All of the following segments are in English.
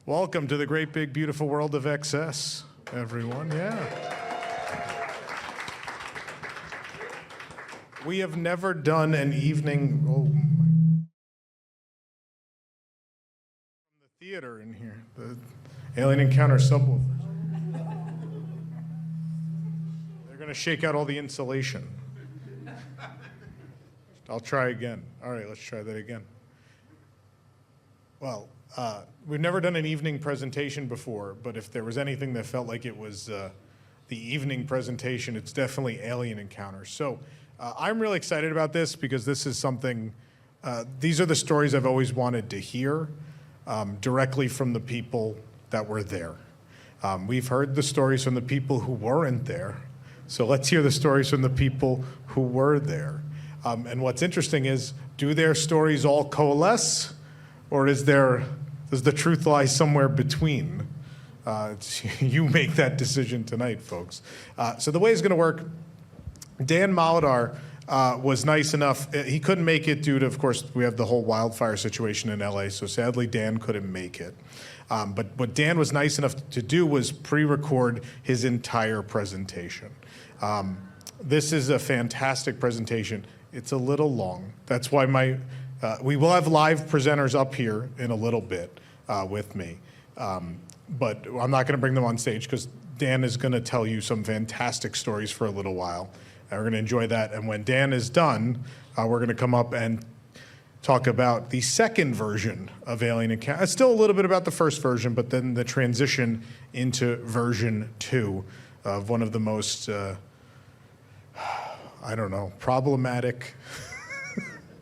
Welcome to the great, big, beautiful world of XS, everyone. Yeah. We have never done an evening from the theater in here, the Alien Encounter subwoofers. They're going to shake out all the insulation. I'll try again. All right, let's try that again. Well, we've never done an evening presentation before, but if there was anything that felt like it was the evening presentation, it's definitely Alien Encounter. So I'm really excited about this because this is something, these are the stories I've always wanted to hear directly from the people that were there. We've heard the stories from the people who weren't there, so let's hear the stories from the people who were there. And what's interesting is, do their stories all coalesce, or does the truth lie somewhere between? You make that decision tonight, folks. So the way it's going to work, Dan Molitor was nice enough. He couldn't make it due to, of course, we have the whole wildfire situation in LA, so sadly Dan couldn't make it. But what Dan was nice enough to do was pre-record his entire presentation. This is a fantastic presentation. It's a little long. That's why we will have live presenters up here in a little bit with me. But I'm not going to bring them on stage because Dan is going to tell you some fantastic stories for a little while. And we're going to enjoy that. And when Dan is done, we're going to come up and talk about the second version of Alien Encounter. It's still a little bit about the first version, but then the transition into version 2 of one of the most, I don't know, problematic,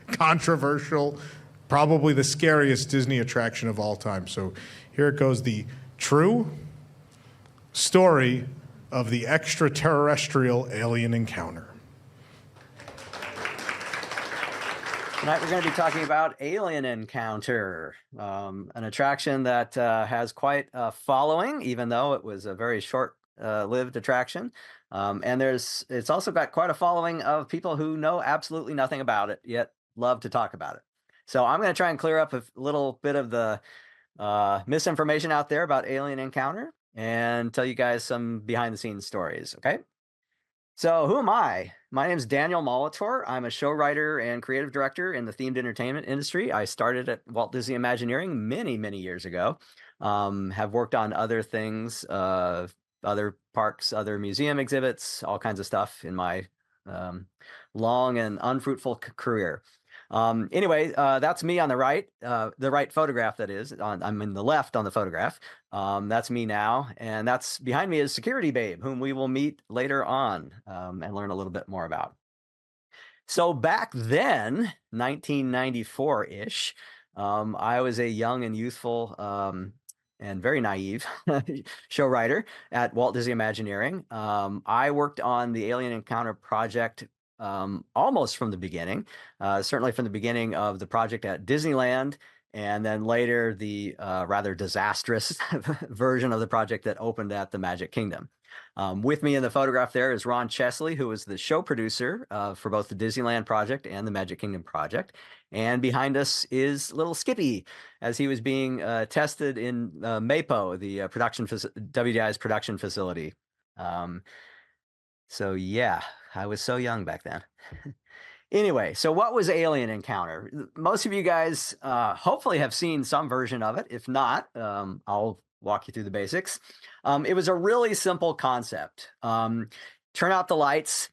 controversial, probably the scariest Disney attraction of all time. So here it goes, the true story of the extraterrestrial alien encounter. Tonight we're going to be talking about Alien Encounter, an attraction that has quite a following, even though it was a very short-lived attraction. And it's also got quite a following of people who know absolutely nothing about it, yet love to talk about it. So I'm going to try and clear up a little bit of the misinformation out there about Alien Encounter and tell you guys some behind-the-scenes stories, okay? So who am I? My name is Daniel Molitor. I'm a show writer and creative director in the themed entertainment industry. I started at Walt Disney Imagineering many, many years ago. Have worked on other things, other parks, other museum exhibits, all kinds of stuff in my long and unfruitful career. Anyway, that's me on the right photograph, that is. I'm in the left on the photograph. That's me now. And that's behind me is Security Babe, whom we will meet later on and learn a little bit more about. So back then, 1994-ish, I was a young and youthful and very naive show writer at Walt Disney Imagineering. I worked on the Alien Encounter project almost from the beginning, certainly from the beginning of the project at Disneyland, and then later the rather disastrous version of the project that opened at the Magic Kingdom. With me in the photograph there is Ron Chesley, who was the show producer for both the Disneyland project and the Magic Kingdom project. And behind us is little Skippy, as he was being tested in MAPO, the WDI's production facility. So yeah, I was so young back then. Anyway, so what was Alien Encounter? Most of you guys hopefully have seen some version of it. If not, I'll walk you through the basics. It was a really simple concept. Turn out the lights,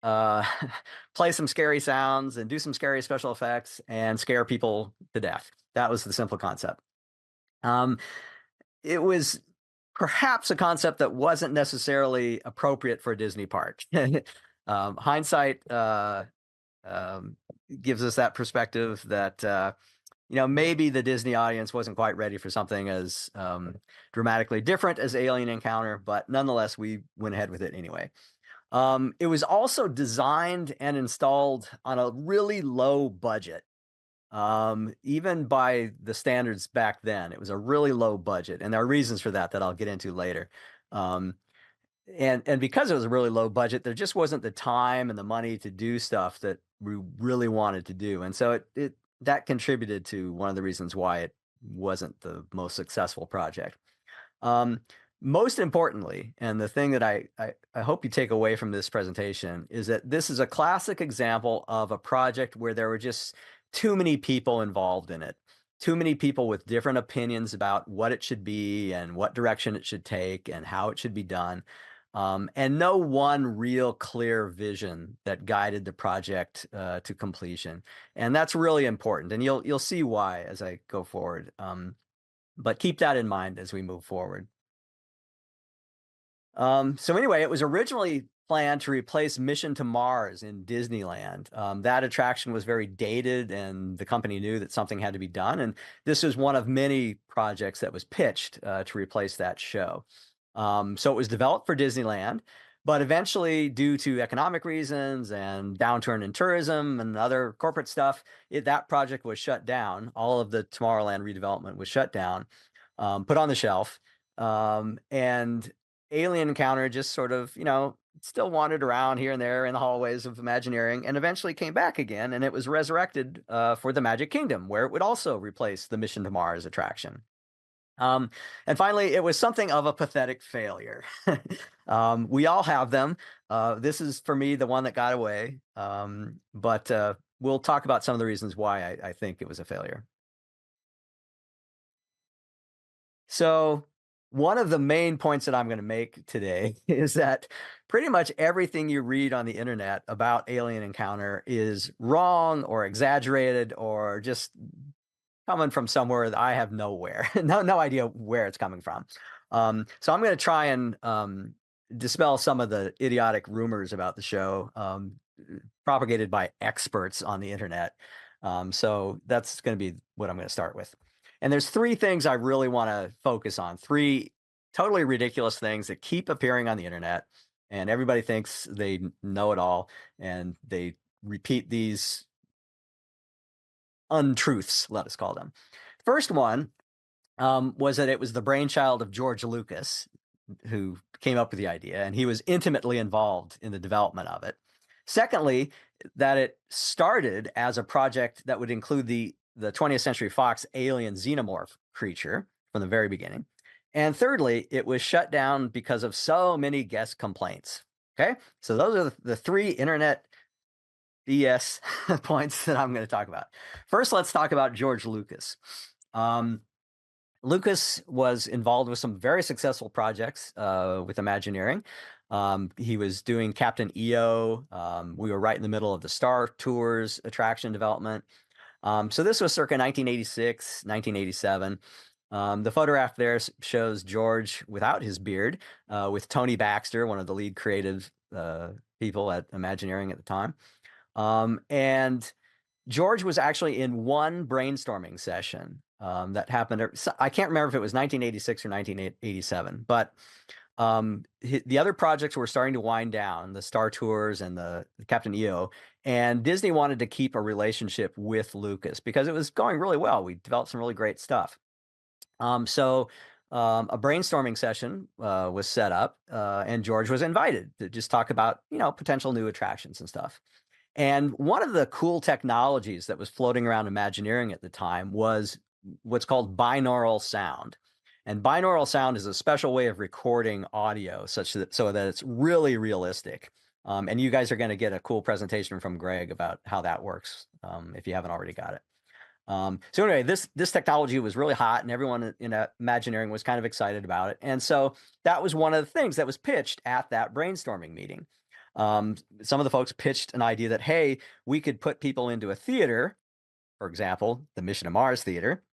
play some scary sounds, and do some scary special effects, and scare people to death. That was the simple concept. It was perhaps a concept that wasn't necessarily appropriate for a Disney park. Hindsight gives us that perspective that maybe the Disney audience wasn't quite ready for something as dramatically different as Alien Encounter, but nonetheless we went ahead with it anyway. It was also designed and installed on a really low budget. Even by the standards back then, it was a really low budget, and there are reasons for that I'll get into later. And because it was a really low budget, there just wasn't the time and the money to do stuff that we really wanted to do, and so that contributed to one of the reasons why it wasn't the most successful project. Um, Most importantly, and the thing that I hope you take away from this presentation is that this is a classic example of a project where there were just too many people involved in it, too many people with different opinions about what it should be and what direction it should take and how it should be done. And no one real clear vision that guided the project to completion, and that's really important. And you'll see why as I go forward. But keep that in mind as we move forward. So anyway, it was originally planned to replace Mission to Mars in Disneyland. That attraction was very dated, and the company knew that something had to be done. And this was one of many projects that was pitched to replace that show. So it was developed for Disneyland, but eventually, due to economic reasons and downturn in tourism and other corporate stuff, that project was shut down. All of the Tomorrowland redevelopment was shut down, put on the shelf. And Alien Encounter just sort of, still wandered around here and there in the hallways of Imagineering, and eventually came back again, and it was resurrected for the Magic Kingdom, where it would also replace the Mission to Mars attraction. And finally, it was something of a pathetic failure. We all have them. This is, for me, the one that got away. But we'll talk about some of the reasons why I think it was a failure. So one of the main points that I'm going to make today is that pretty much everything you read on the internet about Alien Encounter is wrong or exaggerated or just coming from somewhere that I have no idea where it's coming from. So I'm going to try and dispel some of the idiotic rumors about the show propagated by experts on the internet. So that's going to be what I'm going to start with. And there's three things I really want to focus on, three totally ridiculous things that keep appearing on the internet, and everybody thinks they know it all, and they repeat these untruths, let us call them. First one was that it was the brainchild of George Lucas, who came up with the idea, and he was intimately involved in the development of it. Secondly, that it started as a project that would include the 20th Century Fox alien xenomorph creature from the very beginning. And thirdly, it was shut down because of so many guest complaints. Okay, so those are the three internet BS points that I'm going to talk about. First, let's talk about George Lucas. Lucas was involved with some very successful projects with Imagineering. He was doing Captain EO. We were right in the middle of the Star Tours attraction development. So this was circa 1986, 1987. The photograph there shows George without his beard, with Tony Baxter, one of the lead creative people at Imagineering at the time. And George was actually in one brainstorming session that happened. I can't remember if it was 1986 or 1987, but the other projects were starting to wind down, the Star Tours and the Captain EO, and Disney wanted to keep a relationship with Lucas because it was going really well. We developed some really great stuff. So a brainstorming session was set up, and George was invited to just talk about, potential new attractions and stuff. And one of the cool technologies that was floating around Imagineering at the time was what's called binaural sound. And binaural sound is a special way of recording audio so that it's really realistic. And you guys are going to get a cool presentation from Greg about how that works if you haven't already got it. So anyway, this technology was really hot, and everyone in Imagineering was kind of excited about it. And so that was one of the things that was pitched at that brainstorming meeting. Some of the folks pitched an idea that, hey, we could put people into a theater, for example, the Mission to Mars theater,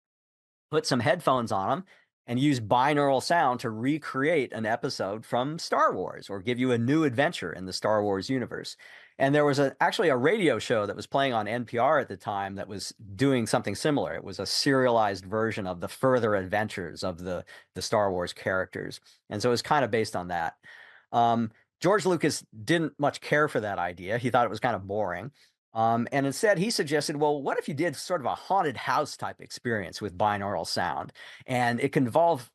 put some headphones on them, and use binaural sound to recreate an episode from Star Wars or give you a new adventure in the Star Wars universe. And there was actually a radio show that was playing on NPR at the time that was doing something similar. It was a serialized version of the further adventures of the Star Wars characters. And so it was kind of based on that. George Lucas didn't much care for that idea. He thought it was kind of boring. And instead, he suggested, well, what if you did sort of a haunted house type experience with binaural sound? And it could involve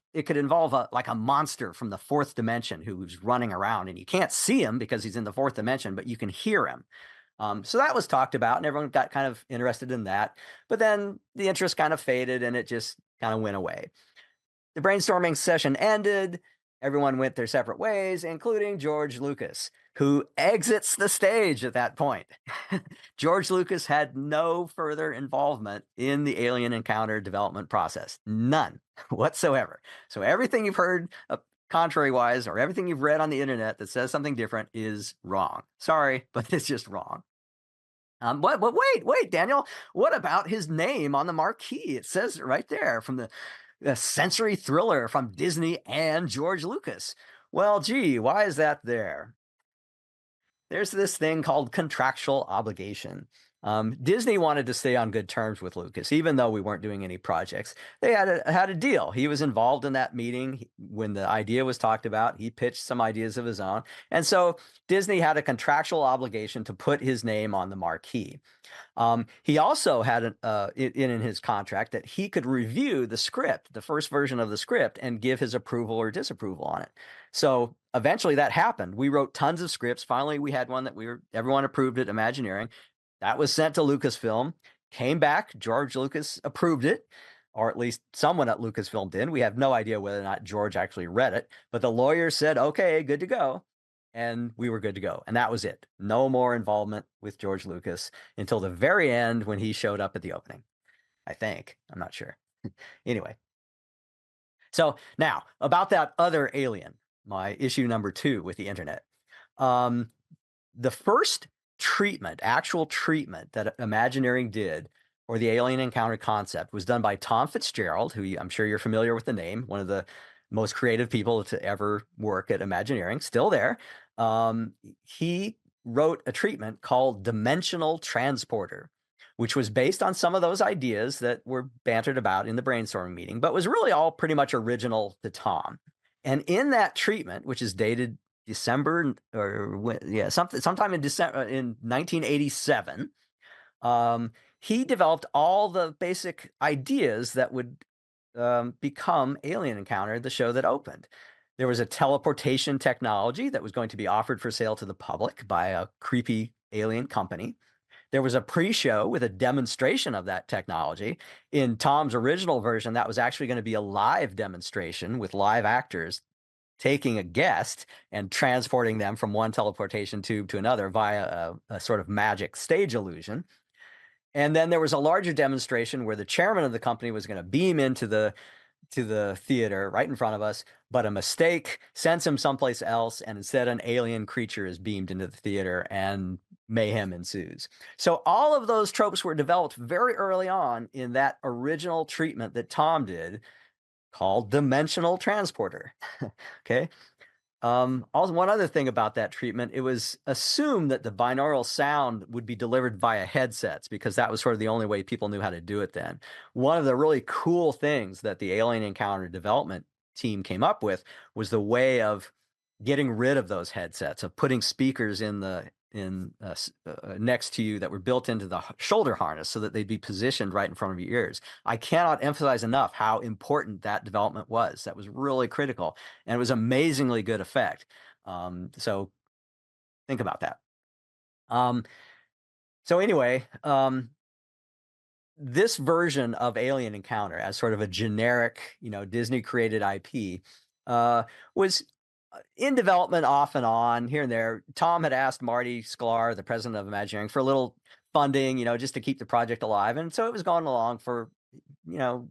like a monster from the fourth dimension who's running around, and you can't see him because he's in the fourth dimension, but you can hear him. So that was talked about, and everyone got kind of interested in that. But then the interest kind of faded, and it just kind of went away. The brainstorming session ended. Everyone went their separate ways, including George Lucas, who exits the stage at that point. George Lucas had no further involvement in the Alien Encounter development process. None whatsoever. So everything you've heard contrary-wise, or everything you've read on the internet that says something different is wrong. Sorry, but it's just wrong. But wait, Daniel, what about his name on the marquee? It says it right there, from the sensory thriller from Disney and George Lucas. Well, gee, why is that there? There's this thing called contractual obligation. Disney wanted to stay on good terms with Lucas, even though we weren't doing any projects. They had a deal. He was involved in that meeting when the idea was talked about. He pitched some ideas of his own. And so Disney had a contractual obligation to put his name on the marquee. He also had in his contract that he could review the script, the first version of the script, and give his approval or disapproval on it. So eventually that happened. We wrote tons of scripts. Finally, we had one that everyone approved at Imagineering. That was sent to Lucasfilm, came back. George Lucas approved it, or at least someone at Lucasfilm did. We have no idea whether or not George actually read it, but the lawyer said, okay, good to go. And we were good to go. And that was it. No more involvement with George Lucas until the very end when he showed up at the opening. I think. I'm not sure. Anyway. So now about that other alien, my issue number 2 with the internet. The first actual treatment that Imagineering did for the alien encounter concept was done by Tom Fitzgerald, who I'm sure you're familiar with the name, one of the most creative people to ever work at Imagineering, still there. He wrote a treatment called Dimensional Transporter, which was based on some of those ideas that were bantered about in the brainstorming meeting, but was really all pretty much original to Tom. And in that treatment, which is dated December, sometime in December in 1987, he developed all the basic ideas that would become Alien Encounter, the show that opened. There was a teleportation technology that was going to be offered for sale to the public by a creepy alien company. There was a pre-show with a demonstration of that technology. In Tom's original version, that was actually going to be a live demonstration with live actors taking a guest and transporting them from one teleportation tube to another via a sort of magic stage illusion. And then there was a larger demonstration where the chairman of the company was going to beam into the theater right in front of us, but a mistake sends him someplace else, and instead an alien creature is beamed into the theater and mayhem ensues. So all of those tropes were developed very early on in that original treatment that Tom did called Dimensional Transporter. Okay. Also, one other thing about that treatment, it was assumed that the binaural sound would be delivered via headsets because that was sort of the only way people knew how to do it then. One of the really cool things that the Alien Encounter development team came up with was the way of getting rid of those headsets, of putting speakers next to you that were built into the shoulder harness so that they'd be positioned right in front of your ears. I cannot emphasize enough how important that development was. That was really critical, and it was amazingly good effect. So think about that. So anyway, this version of Alien Encounter as sort of a generic, Disney created IP was in development off and on here and there. Tom had asked Marty Sklar, the president of Imagineering, for a little funding, just to keep the project alive. And so it was going along for,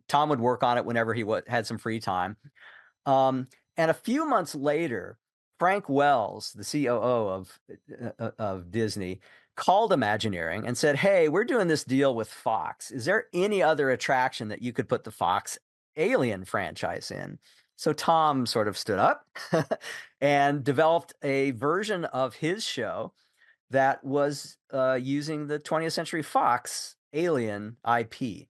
Tom would work on it whenever he had some free time. And a few months later, Frank Wells, the COO of Disney, called Imagineering and said, hey, we're doing this deal with Fox. Is there any other attraction that you could put the Fox Alien franchise in? So Tom sort of stood up and developed a version of his show that was using the 20th Century Fox Alien IP.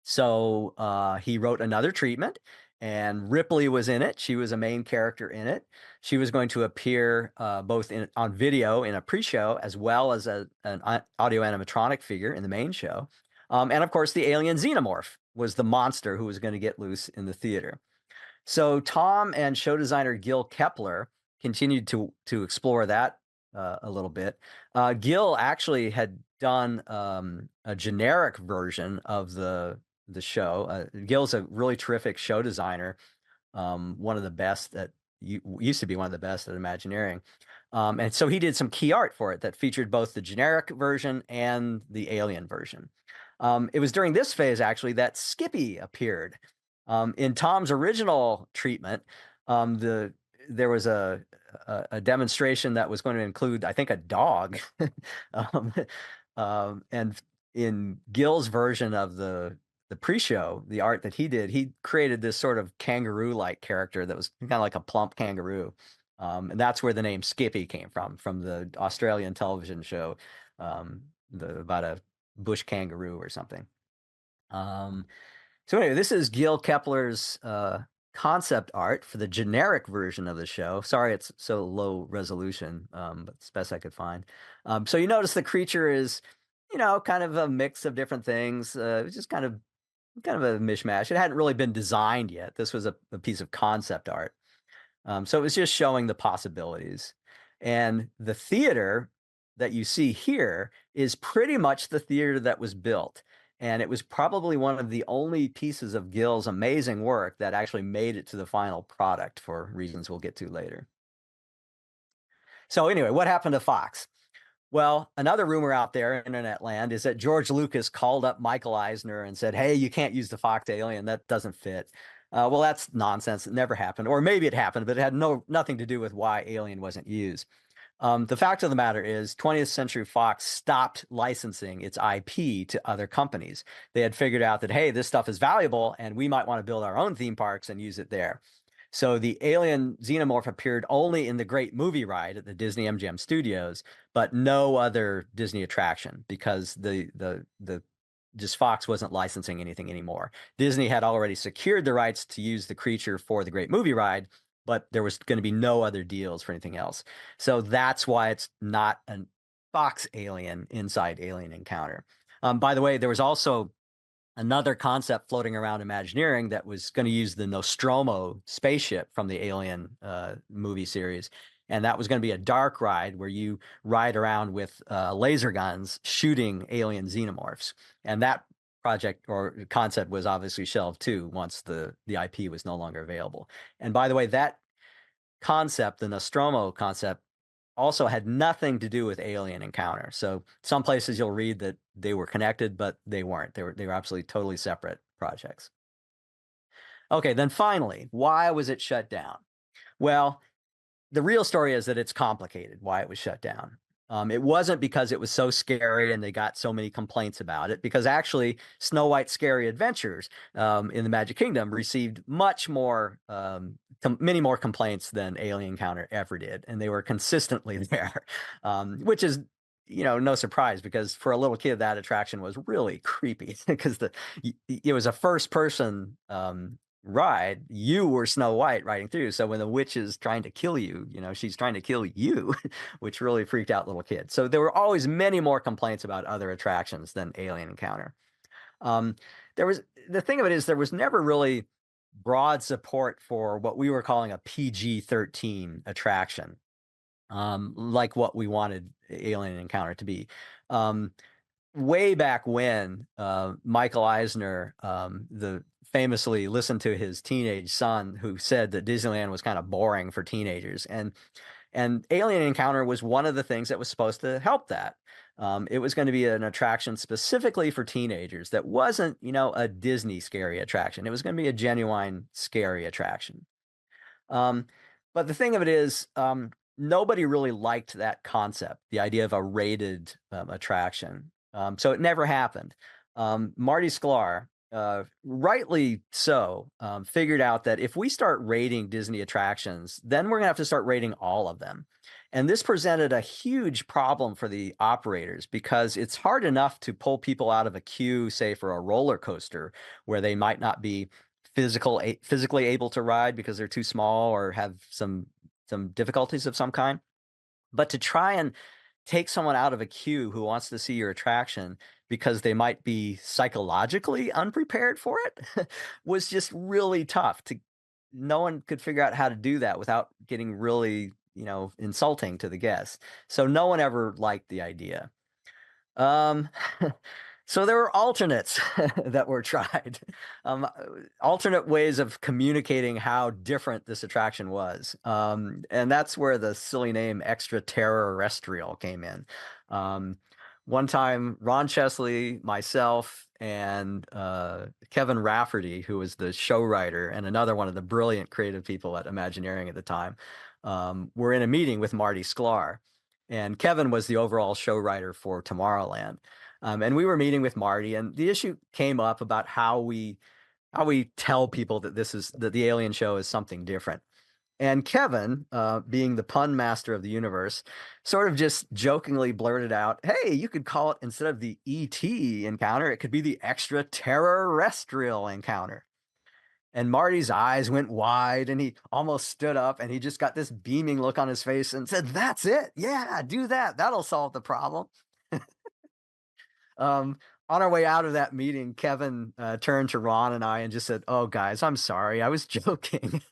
So he wrote another treatment, and Ripley was in it. She was a main character in it. She was going to appear both on video in a pre-show as well as an audio animatronic figure in the main show. And of course, the alien xenomorph was the monster who was going to get loose in the theater. So Tom and show designer Gil Kepler continued to explore that a little bit. Gil actually had done a generic version of the the show. Gil's a really terrific show designer, one of the best that used to be one of the best at Imagineering. And so he did some key art for it that featured both the generic version and the alien version. It was during this phase, actually, that Skippy appeared. In Tom's original treatment, there was a demonstration that was going to include, I think, a dog. um, and in Gil's version of the pre-show, the art that he did, he created this sort of kangaroo-like character that was kind of like a plump kangaroo. And that's where the name Skippy came from the Australian television show, about a bush kangaroo or something. So anyway, this is Gil Kepler's concept art for the generic version of the show. Sorry, it's so low resolution, but it's best I could find. So you notice the creature is, kind of a mix of different things. It's just kind of a mishmash. It hadn't really been designed yet. This was a piece of concept art. So it was just showing the possibilities. And the theater that you see here is pretty much the theater that was built. And it was probably one of the only pieces of Gil's amazing work that actually made it to the final product for reasons we'll get to later. So anyway, what happened to Fox? Well, another rumor out there in internet land is that George Lucas called up Michael Eisner and said, "Hey, you can't use the Fox alien. That doesn't fit." Well, that's nonsense. It never happened. Or maybe it happened, but it had nothing to do with why Alien wasn't used. The fact of the matter is 20th Century Fox stopped licensing its IP to other companies. They had figured out that, hey, this stuff is valuable and we might want to build our own theme parks and use it there. So the alien xenomorph appeared only in the Great Movie Ride at the Disney MGM Studios, but no other Disney attraction because just Fox wasn't licensing anything anymore. Disney had already secured the rights to use the creature for the Great Movie Ride, but there was going to be no other deals for anything else. So that's why it's not a Fox alien inside Alien Encounter. By the way, there was also another concept floating around Imagineering that was going to use the Nostromo spaceship from the Alien movie series. And that was going to be a dark ride where you ride around with laser guns shooting alien xenomorphs. And that project or concept was obviously shelved too once the IP was no longer available. And by the way, that concept, the Nostromo concept, also had nothing to do with Alien Encounter. So some places you'll read that they were connected, but they weren't. They were absolutely totally separate projects. Okay, then finally, why was it shut down? Well, the real story is that it's complicated why it was shut down. It wasn't because it was so scary and they got so many complaints about it, because actually Snow White's Scary Adventures in the Magic Kingdom received much more, many more complaints than Alien Encounter ever did. And they were consistently there, which is, no surprise, because for a little kid, that attraction was really creepy because it was a first person ride. You were Snow White riding through. So when the witch is trying to kill you, she's trying to kill you, which really freaked out little kids. So there were always many more complaints about other attractions than Alien Encounter. The thing of it is there was never really broad support for what we were calling a PG-13 attraction, like what we wanted Alien Encounter to be. Way back when Michael Eisner, famously listened to his teenage son, who said that Disneyland was kind of boring for teenagers, and Alien Encounter was one of the things that was supposed to help that. It was going to be an attraction specifically for teenagers that wasn't, a Disney scary attraction. It was going to be a genuine scary attraction. But the thing of it is, nobody really liked that concept, the idea of a rated attraction. So it never happened. Marty Sklar, rightly so, figured out that if we start rating Disney attractions, then we're going to have to start rating all of them. And this presented a huge problem for the operators because it's hard enough to pull people out of a queue, say for a roller coaster, where they might not be physically able to ride because they're too small or have some difficulties of some kind. But to try and take someone out of a queue who wants to see your attraction because they might be psychologically unprepared for it was just really tough. No one could figure out how to do that without getting really, insulting to the guests. So no one ever liked the idea. So there were alternates that were tried, um, alternate ways of communicating how different this attraction was, and that's where the silly name extraterrestrial came in. Um, One time, Ron Chesley, myself, and Kevin Rafferty, who was the show writer and another one of the brilliant creative people at Imagineering at the time, were in a meeting with Marty Sklar, and Kevin was the overall show writer for Tomorrowland. And we were meeting with Marty, and the issue came up about how we tell people that the Alien Show is something different. And Kevin, being the pun master of the universe, sort of just jokingly blurted out, "Hey, you could call it, instead of the ET encounter, it could be the extraterrestrial encounter." And Marty's eyes went wide, and he almost stood up, and he just got this beaming look on his face and said, "That's it. Yeah, do that. That'll solve the problem." Um, on our way out of that meeting, Kevin turned to Ron and I and just said, "Oh, guys, I'm sorry. I was joking."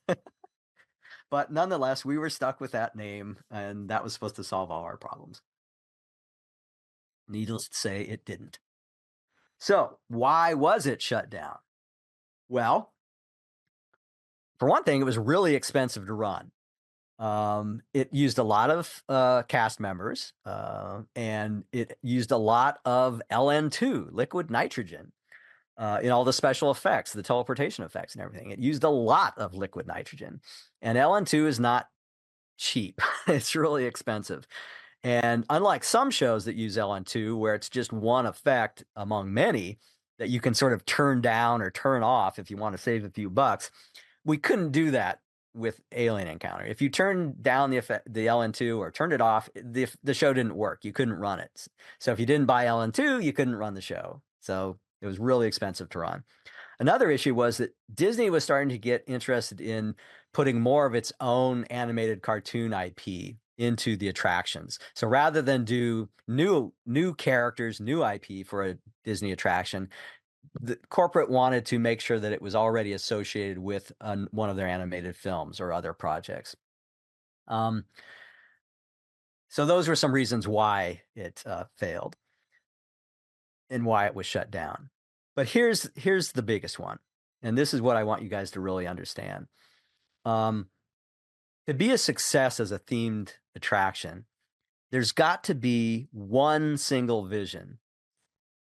But nonetheless, we were stuck with that name, and that was supposed to solve all our problems. Needless to say, it didn't. So, why was it shut down? Well, for one thing, it was really expensive to run. It used a lot of cast members, and it used a lot of LN2, liquid nitrogen, in all the special effects, the teleportation effects, and everything. It used a lot of liquid nitrogen, and LN2 is not cheap. It's really expensive. And unlike some shows that use LN2, where it's just one effect among many that you can sort of turn down or turn off if you want to save a few bucks, we couldn't do that with Alien Encounter. If you turned down the LN2 or turned it off, the show didn't work. You couldn't run it. So if you didn't buy LN2, you couldn't run the show. So it was really expensive to run. Another issue was that Disney was starting to get interested in putting more of its own animated cartoon IP into the attractions. So rather than do new characters, new IP for a Disney attraction, the corporate wanted to make sure that it was already associated with one of their animated films or other projects. Um, so those were some reasons why it failed and why it was shut down. But here's the biggest one, and this is what I want you guys to really understand. Um, to be a success as a themed attraction, there's got to be one single vision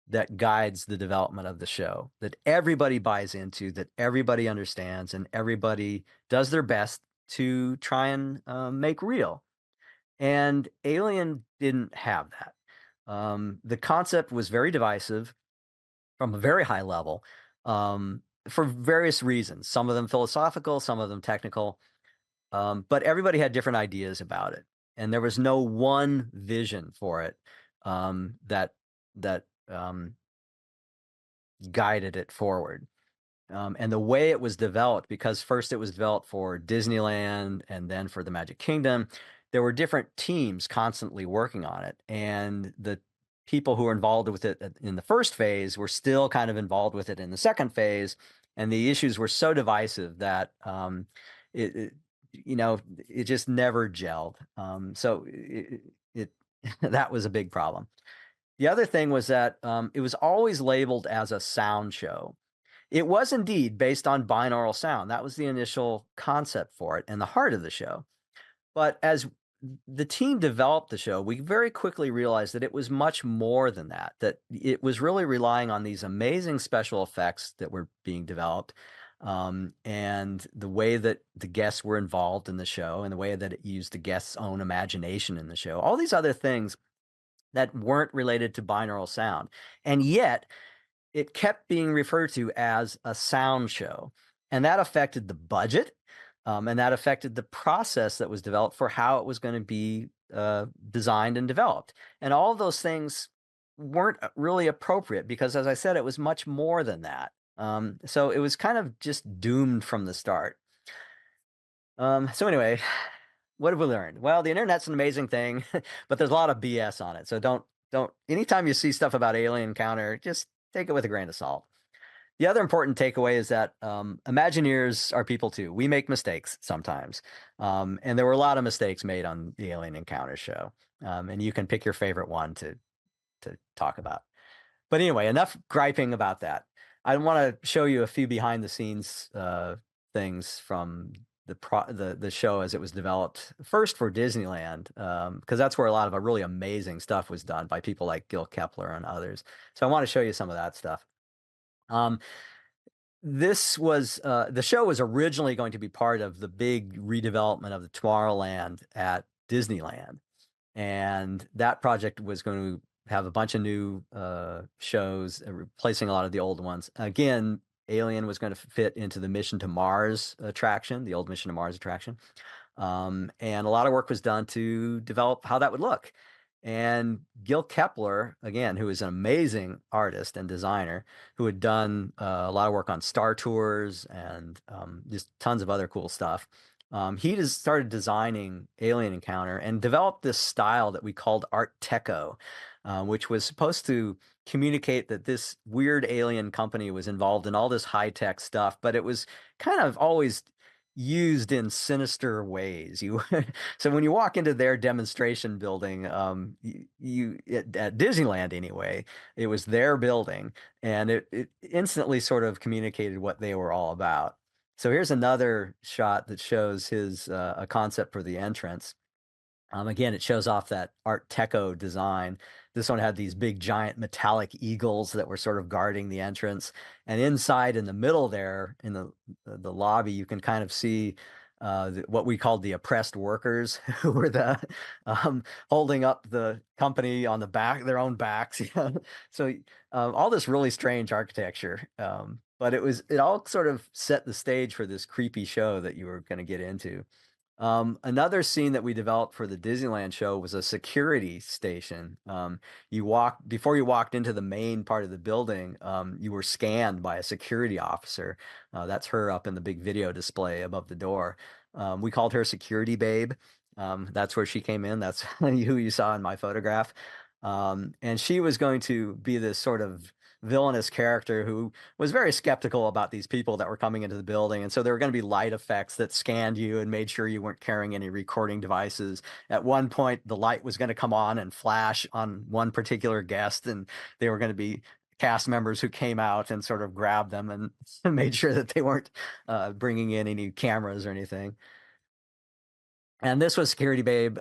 that guides the development of the show, that everybody buys into, that everybody understands, and everybody does their best to try and make real. And Alien didn't have that. The concept was very divisive from a very high level, for various reasons, some of them philosophical, some of them technical. But everybody had different ideas about it, and there was no one vision for it that guided it forward. And the way it was developed, because first it was developed for Disneyland and then for the Magic Kingdom, there were different teams constantly working on it, and the people who were involved with it in the first phase were still kind of involved with it in the second phase, and the issues were so divisive that it, it it just never gelled. So it that was a big problem. The other thing was that it was always labeled as a sound show. It was indeed based on binaural sound. That was the initial concept for it and the heart of the show. But as the team developed the show, we very quickly realized that it was much more than that, that it was really relying on these amazing special effects that were being developed, and the way that the guests were involved in the show and the way that it used the guests' own imagination in the show, all these other things that weren't related to binaural sound. And yet, it kept being referred to as a sound show, and that affected the budget, and that affected the process that was developed for how it was going to be designed and developed. And all of those things weren't really appropriate because, as I said, it was much more than that. So it was kind of just doomed from the start. So anyway, what have we learned? Well, the internet's an amazing thing, but there's a lot of BS on it. So don't anytime you see stuff about Alien Encounter, just take it with a grain of salt. The other important takeaway is that Imagineers are people too. We make mistakes sometimes. And there were a lot of mistakes made on the Alien Encounter show. And you can pick your favorite one to talk about. But anyway, enough griping about that. I want to show you a few behind the scenes things from the show as it was developed first for Disneyland, because that's where a lot of really amazing stuff was done by people like Gil Kepler and others. So I want to show you some of that stuff. Um, this was the show was originally going to be part of the big redevelopment of the Tomorrowland at Disneyland, and that project was going to have a bunch of new shows, replacing a lot of the old ones. Again, Alien was going to fit into the Mission to Mars attraction, the old Mission to Mars attraction. And a lot of work was done to develop how that would look. And Gil Kepler, again, who is an amazing artist and designer, who had done a lot of work on Star Tours and just tons of other cool stuff. He just started designing Alien Encounter and developed this style that we called Art Deco, which was supposed to communicate that this weird alien company was involved in all this high-tech stuff, but it was kind of always used in sinister ways. So when you walk into their demonstration building, at Disneyland anyway, it was their building, and it instantly sort of communicated what they were all about. So here's another shot that shows his a concept for the entrance. Again, it shows off that Art Deco design. This one had these big giant metallic eagles that were sort of guarding the entrance. And inside in the middle there, in the lobby, you can kind of see what we called the oppressed workers, who were holding up the company on the back, their own backs. So all this really strange architecture. But it all sort of set the stage for this creepy show that you were going to get into. Another scene that we developed for the Disneyland show was a security station. Before you walked into the main part of the building, you were scanned by a security officer. That's her up in the big video display above the door. We called her Security Babe. That's where she came in. That's who you saw in my photograph. And she was going to be this sort of villainous character who was very skeptical about these people that were coming into the building. And so there were going to be light effects that scanned you and made sure you weren't carrying any recording devices. At one point, the light was going to come on and flash on one particular guest, and they were going to be cast members who came out and sort of grabbed them and made sure that they weren't bringing in any cameras or anything. And this was Security Babe,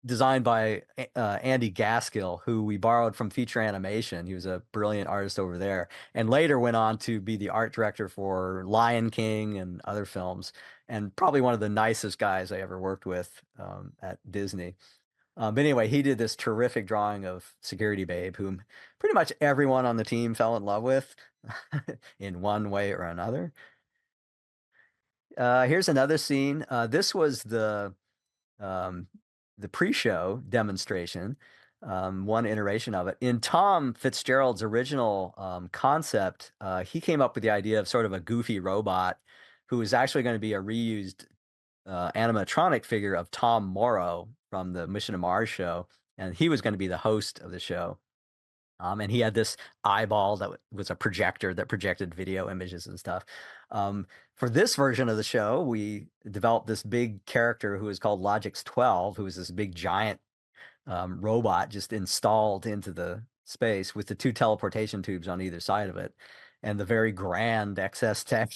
designed by Andy Gaskill, who we borrowed from Feature Animation. He was a brilliant artist over there, and later went on to be the art director for Lion King and other films, and probably one of the nicest guys I ever worked with at Disney. But anyway, he did this terrific drawing of Security Babe, whom pretty much everyone on the team fell in love with in one way or another. Here's another scene. This was um, the pre-show demonstration, one iteration of it. In Tom Fitzgerald's original concept, he came up with the idea of sort of a goofy robot who was actually going to be a reused animatronic figure of Tom Morrow from the Mission to Mars show, and he was going to be the host of the show. And he had this eyeball that was a projector that projected video images and stuff. For this version of the show, we developed this big character who is called Logix 12, who is this big giant robot just installed into the space with the two teleportation tubes on either side of it, and the very grand XS Tech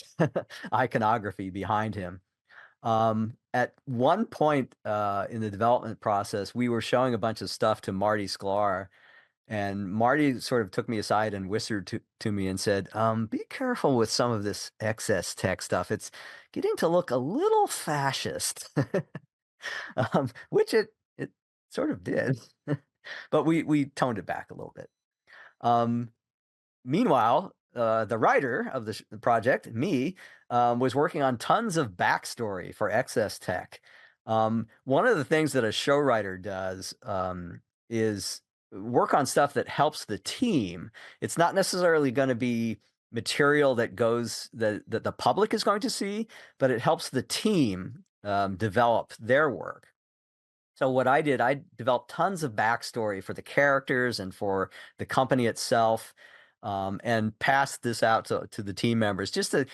iconography behind him. At one point in the development process, we were showing a bunch of stuff to Marty Sklar, and Marty sort of took me aside and whispered to me and said, be careful with some of this XS Tech stuff. It's getting to look a little fascist, which it sort of did, but we toned it back a little bit. Meanwhile, the writer of the project, me, was working on tons of backstory for XS Tech. One of the things that a show writer does is work on stuff that helps the team. It's not necessarily going to be material that the public is going to see, but it helps the team develop their work. So what I did, I developed tons of backstory for the characters and for the company itself, and passed this out to the team members just to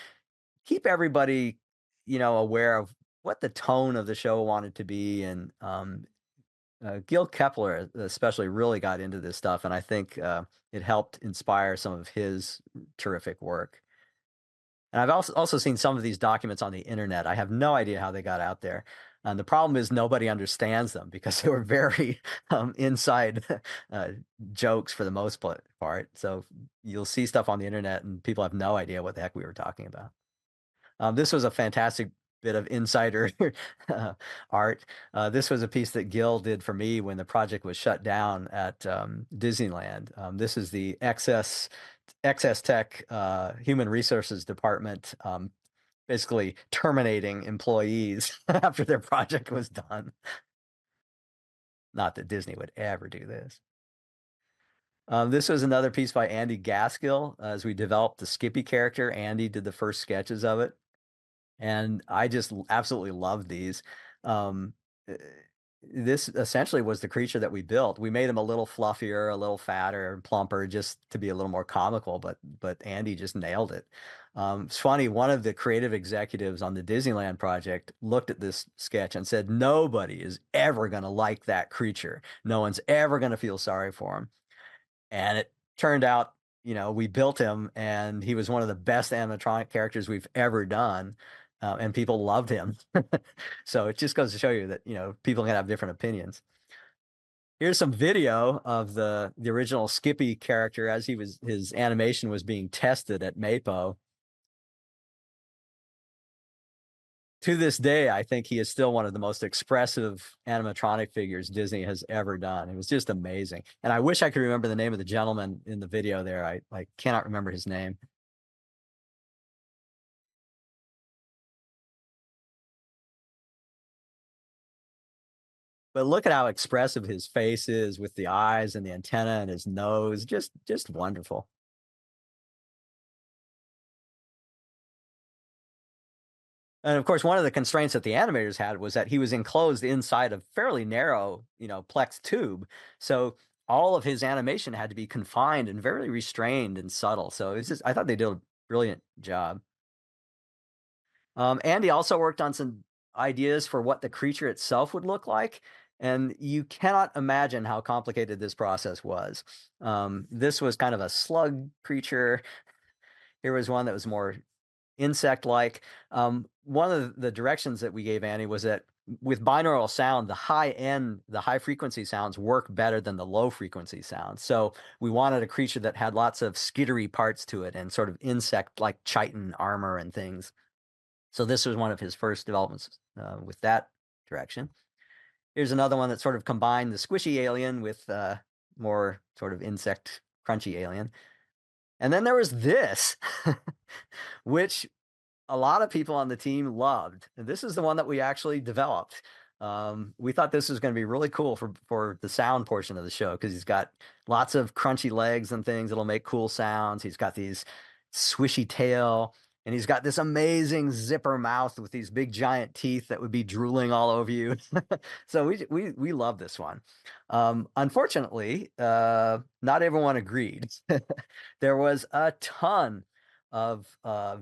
keep everybody, aware of what the tone of the show wanted to be, and Gil Kepler especially really got into this stuff, and I think it helped inspire some of his terrific work. And I've also seen some of these documents on the internet. I have no idea how they got out there. And the problem is nobody understands them because they were very inside uh, jokes for the most part. So you'll see stuff on the internet and people have no idea what the heck we were talking about. This was a fantastic bit of insider art. This was a piece that Gil did for me when the project was shut down at Disneyland. This is the excess tech human resources department basically terminating employees after their project was done. Not that Disney would ever do this. This was another piece by Andy Gaskill. As we developed the Skippy character, Andy did the first sketches of it. And I just absolutely love these. Um, uh, this essentially was the creature that we built. We made him a little fluffier, a little fatter, and plumper, just to be a little more comical. But Andy just nailed it. It's funny. One of the creative executives on the Disneyland project looked at this sketch and said, "Nobody is ever going to like that creature. No one's ever going to feel sorry for him." And it turned out, we built him, and he was one of the best animatronic characters we've ever done. And people loved him. So it just goes to show you that, people can have different opinions. Here's some video of the original Skippy character as his animation was being tested at Mapo. To this day, I think he is still one of the most expressive animatronic figures Disney has ever done. It was just amazing. And I wish I could remember the name of the gentleman in the video there. I cannot remember his name. But look at how expressive his face is with the eyes and the antenna and his nose. Just wonderful. And of course, one of the constraints that the animators had was that he was enclosed inside a fairly narrow, plex tube. So all of his animation had to be confined and very restrained and subtle. So I thought they did a brilliant job. Andy also worked on some ideas for what the creature itself would look like. And you cannot imagine how complicated this process was. This was kind of a slug creature. Here was one that was more insect-like. One of the directions that we gave Annie was that with binaural sound, the high frequency sounds work better than the low frequency sounds. So we wanted a creature that had lots of skittery parts to it and sort of insect-like chitin armor and things. So this was one of his first developments with that direction. Here's another one that sort of combined the squishy alien with more sort of insect crunchy alien. And then there was this, which a lot of people on the team loved. And this is the one that we actually developed. We thought this was going to be really cool for the sound portion of the show because he's got lots of crunchy legs and things that'll make cool sounds. He's got these swishy tail, and he's got this amazing zipper mouth with these big giant teeth that would be drooling all over you. So we love this one. Unfortunately, not everyone agreed. There was a ton of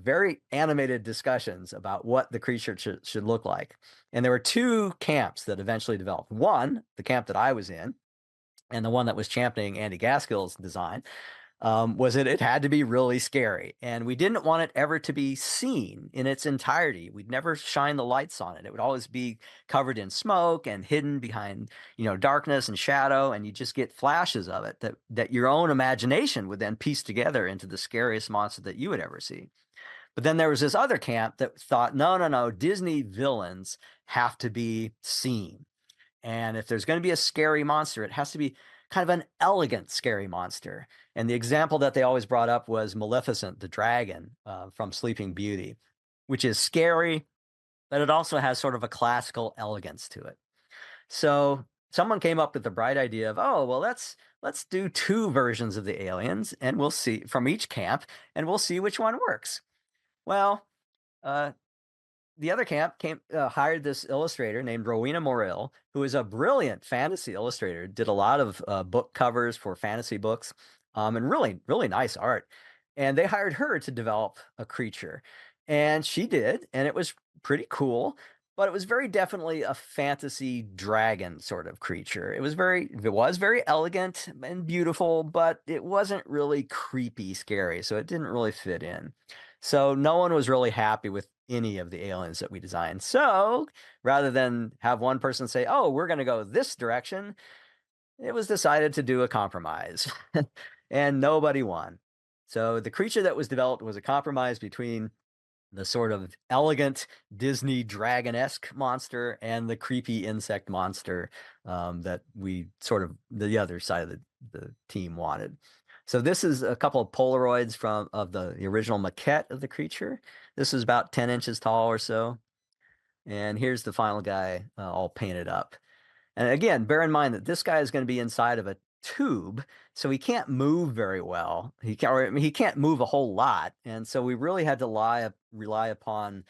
very animated discussions about what the creature should look like. And there were two camps that eventually developed. One, the camp that I was in, and the one that was championing Andy Gaskill's design, was that it had to be really scary. And we didn't want it ever to be seen in its entirety. We'd never shine the lights on it. It would always be covered in smoke and hidden behind, darkness and shadow. And you just get flashes of it that your own imagination would then piece together into the scariest monster that you would ever see. But then there was this other camp that thought, no, Disney villains have to be seen. And if there's going to be a scary monster, it has to be kind of an elegant scary monster. And the example that they always brought up was Maleficent, the dragon from Sleeping Beauty, which is scary, but it also has sort of a classical elegance to it. So someone came up with the bright idea of, oh, well, let's do two versions of the aliens, and we'll see from each camp, and we'll see which one works. Well, the other camp hired this illustrator named Rowena Morrill, who is a brilliant fantasy illustrator, did a lot of book covers for fantasy books, and really, really nice art. And they hired her to develop a creature. And she did, and it was pretty cool. but it was very definitely a fantasy dragon sort of creature. It was very elegant and beautiful, but it wasn't really creepy scary, so it didn't really fit in. So no one was really happy with any of the aliens that we designed. So rather than have one person say, "Oh, we're going to go this direction," it was decided to do a compromise, and nobody won. So the creature that was developed was a compromise between the sort of elegant Disney dragon-esque monster and the creepy insect monster that we sort of the other side of the team wanted. So this is a couple of Polaroids from of the original maquette of the creature. This is about 10 inches tall or so. And here's the final guy all painted up. And again, bear in mind that this guy is going to be inside of a tube, so he can't move very well. He can't move a whole lot, and so we really had to rely upon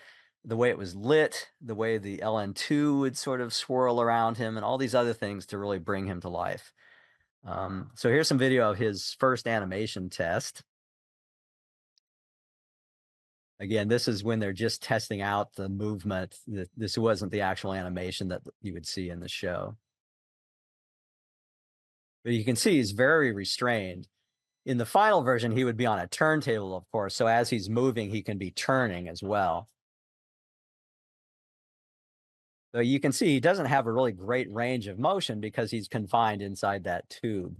the way it was lit, the way the LN2 would sort of swirl around him, and all these other things to really bring him to life. So here's some video of his first animation test. Again, this is when they're just testing out the movement. This wasn't the actual animation that you would see in the show. But you can see he's very restrained. In the final version, he would be on a turntable, of course. So as he's moving, he can be turning as well. So you can see he doesn't have a really great range of motion because he's confined inside that tube.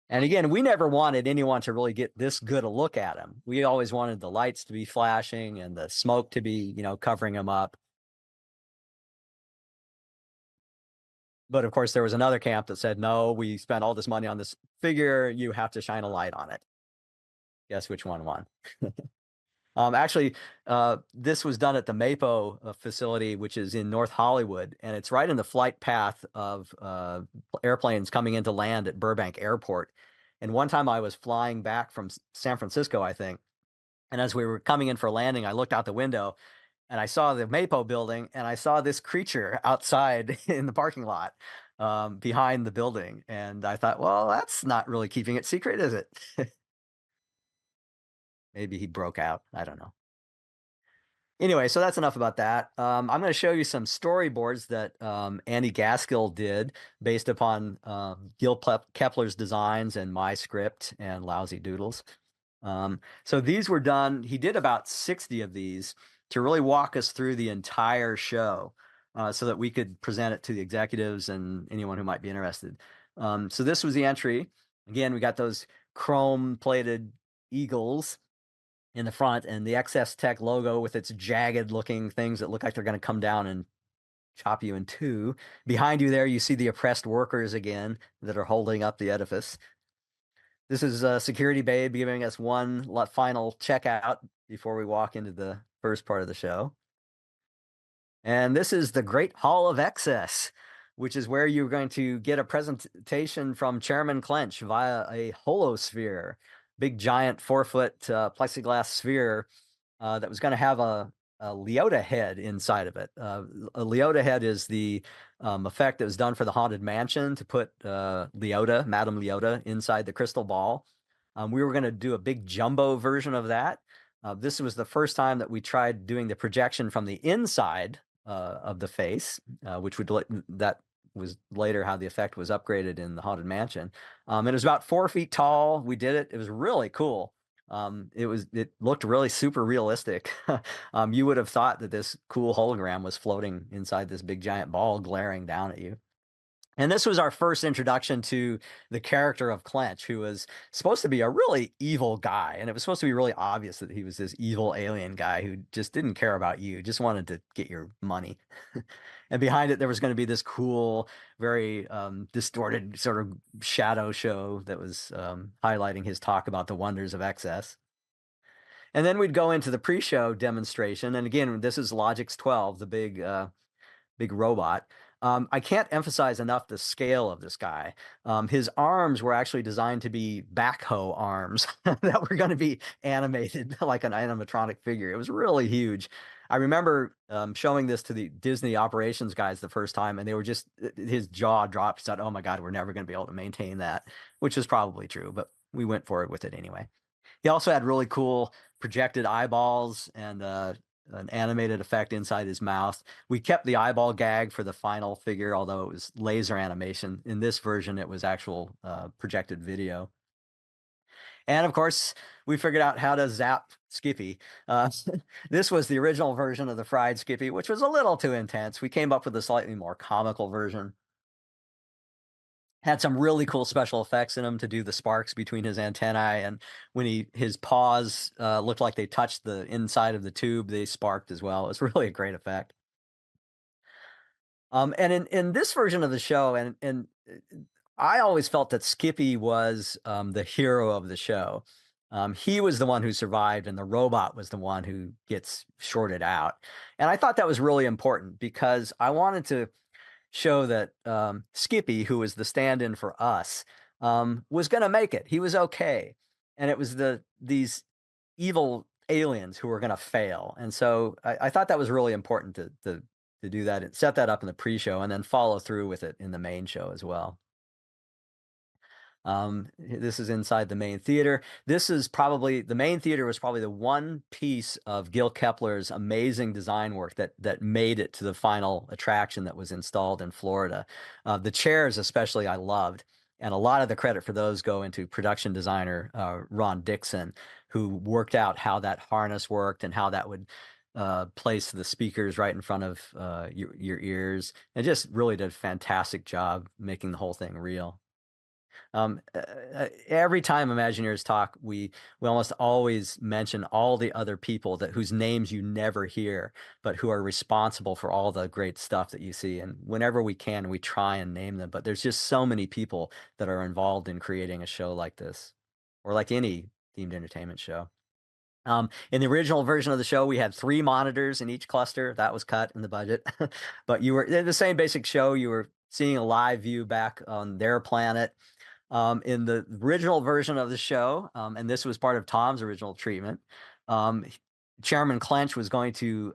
And again, we never wanted anyone to really get this good a look at him. We always wanted the lights to be flashing and the smoke to be, covering him up. But of course, there was another camp that said, no, we spent all this money on this figure. You have to shine a light on it. Guess which one won? Actually, this was done at the MAPO facility, which is in North Hollywood, and it's right in the flight path of airplanes coming into land at Burbank Airport. And one time I was flying back from San Francisco, I think, and as we were coming in for landing, I looked out the window and I saw the MAPO building, and I saw this creature outside in the parking lot behind the building. And I thought, well, that's not really keeping it secret, is it? Maybe he broke out. I don't know. Anyway, so that's enough about that. I'm going to show you some storyboards that Andy Gaskill did based upon Gil Kepler's designs and my script and Lousy Doodles. So these were done. He did about 60 of these to really walk us through the entire show so that we could present it to the executives and anyone who might be interested. So this was the entry. Again, we got those chrome-plated eagles in the front and the XS Tech logo with its jagged looking things that look like they're going to come down and chop you in two. Behind you there, you see the oppressed workers again that are holding up the edifice. This is Security Babe giving us one final checkout before we walk into the first part of the show. And this is the Great Hall of Excess, which is where you're going to get a presentation from Chairman Clench via a holosphere, big giant 4-foot plexiglass sphere that was going to have a Leota head inside of it. A Leota head is the effect that was done for the Haunted Mansion to put Leota, Madame Leota, inside the crystal ball. We were going to do a big jumbo version of that. This was the first time that we tried doing the projection from the inside of the face, that was later how the effect was upgraded in the Haunted Mansion. It was about 4 feet tall. We did it. It was really cool. It looked really super realistic. You would have thought that this cool hologram was floating inside this big giant ball glaring down at you. And this was our first introduction to the character of Clench, who was supposed to be a really evil guy. And it was supposed to be really obvious that he was this evil alien guy who just didn't care about you, just wanted to get your money. And behind it, there was going to be this cool, very distorted sort of shadow show that was highlighting his talk about the wonders of excess. And then we'd go into the pre-show demonstration. And again, this is Logix 12, the big robot. I can't emphasize enough the scale of this guy. His arms were actually designed to be backhoe arms that were going to be animated like an animatronic figure. It was really huge. I remember showing this to the Disney operations guys the first time, and they were just, his jaw dropped, said, oh my God, we're never going to be able to maintain that, which is probably true, but we went forward with it anyway. He also had really cool projected eyeballs and an animated effect inside his mouth. We kept the eyeball gag for the final figure, although it was laser animation. In this version, it was actual projected video. And of course, we figured out how to zap Skippy. This was the original version of the fried Skippy, which was a little too intense. We came up with a slightly more comical version. Had some really cool special effects in him to do the sparks between his antennae, and when his paws looked like they touched the inside of the tube, they sparked as well. It was really a great effect. And in this version of the show, and I always felt that Skippy was the hero of the show. He was the one who survived, and the robot was the one who gets shorted out. And I thought that was really important because I wanted to show that Skippy, who was the stand-in for us, was going to make it. He was okay, and it was these evil aliens who were going to fail. And so I thought that was really important to do that and set that up in the pre-show, and then follow through with it in the main show as well. This is inside the main theater. This is probably the main theater was probably the one piece of Gil Kepler's amazing design work that made it to the final attraction that was installed in Florida. The chairs, especially, I loved, and a lot of the credit for those go into production designer Ron Dixon, who worked out how that harness worked and how that would place the speakers right in front of your ears, and just really did a fantastic job making the whole thing real. Every time Imagineers talk, we almost always mention all the other people whose names you never hear, but who are responsible for all the great stuff that you see. And whenever we can, we try and name them. But there's just so many people that are involved in creating a show like this, or like any themed entertainment show. In the original version of the show, we had 3 monitors in each cluster. That was cut in the budget. But you were in the same basic show. You were seeing a live view back on their planet. In the original version of the show, and this was part of Tom's original treatment, Chairman Clench was going to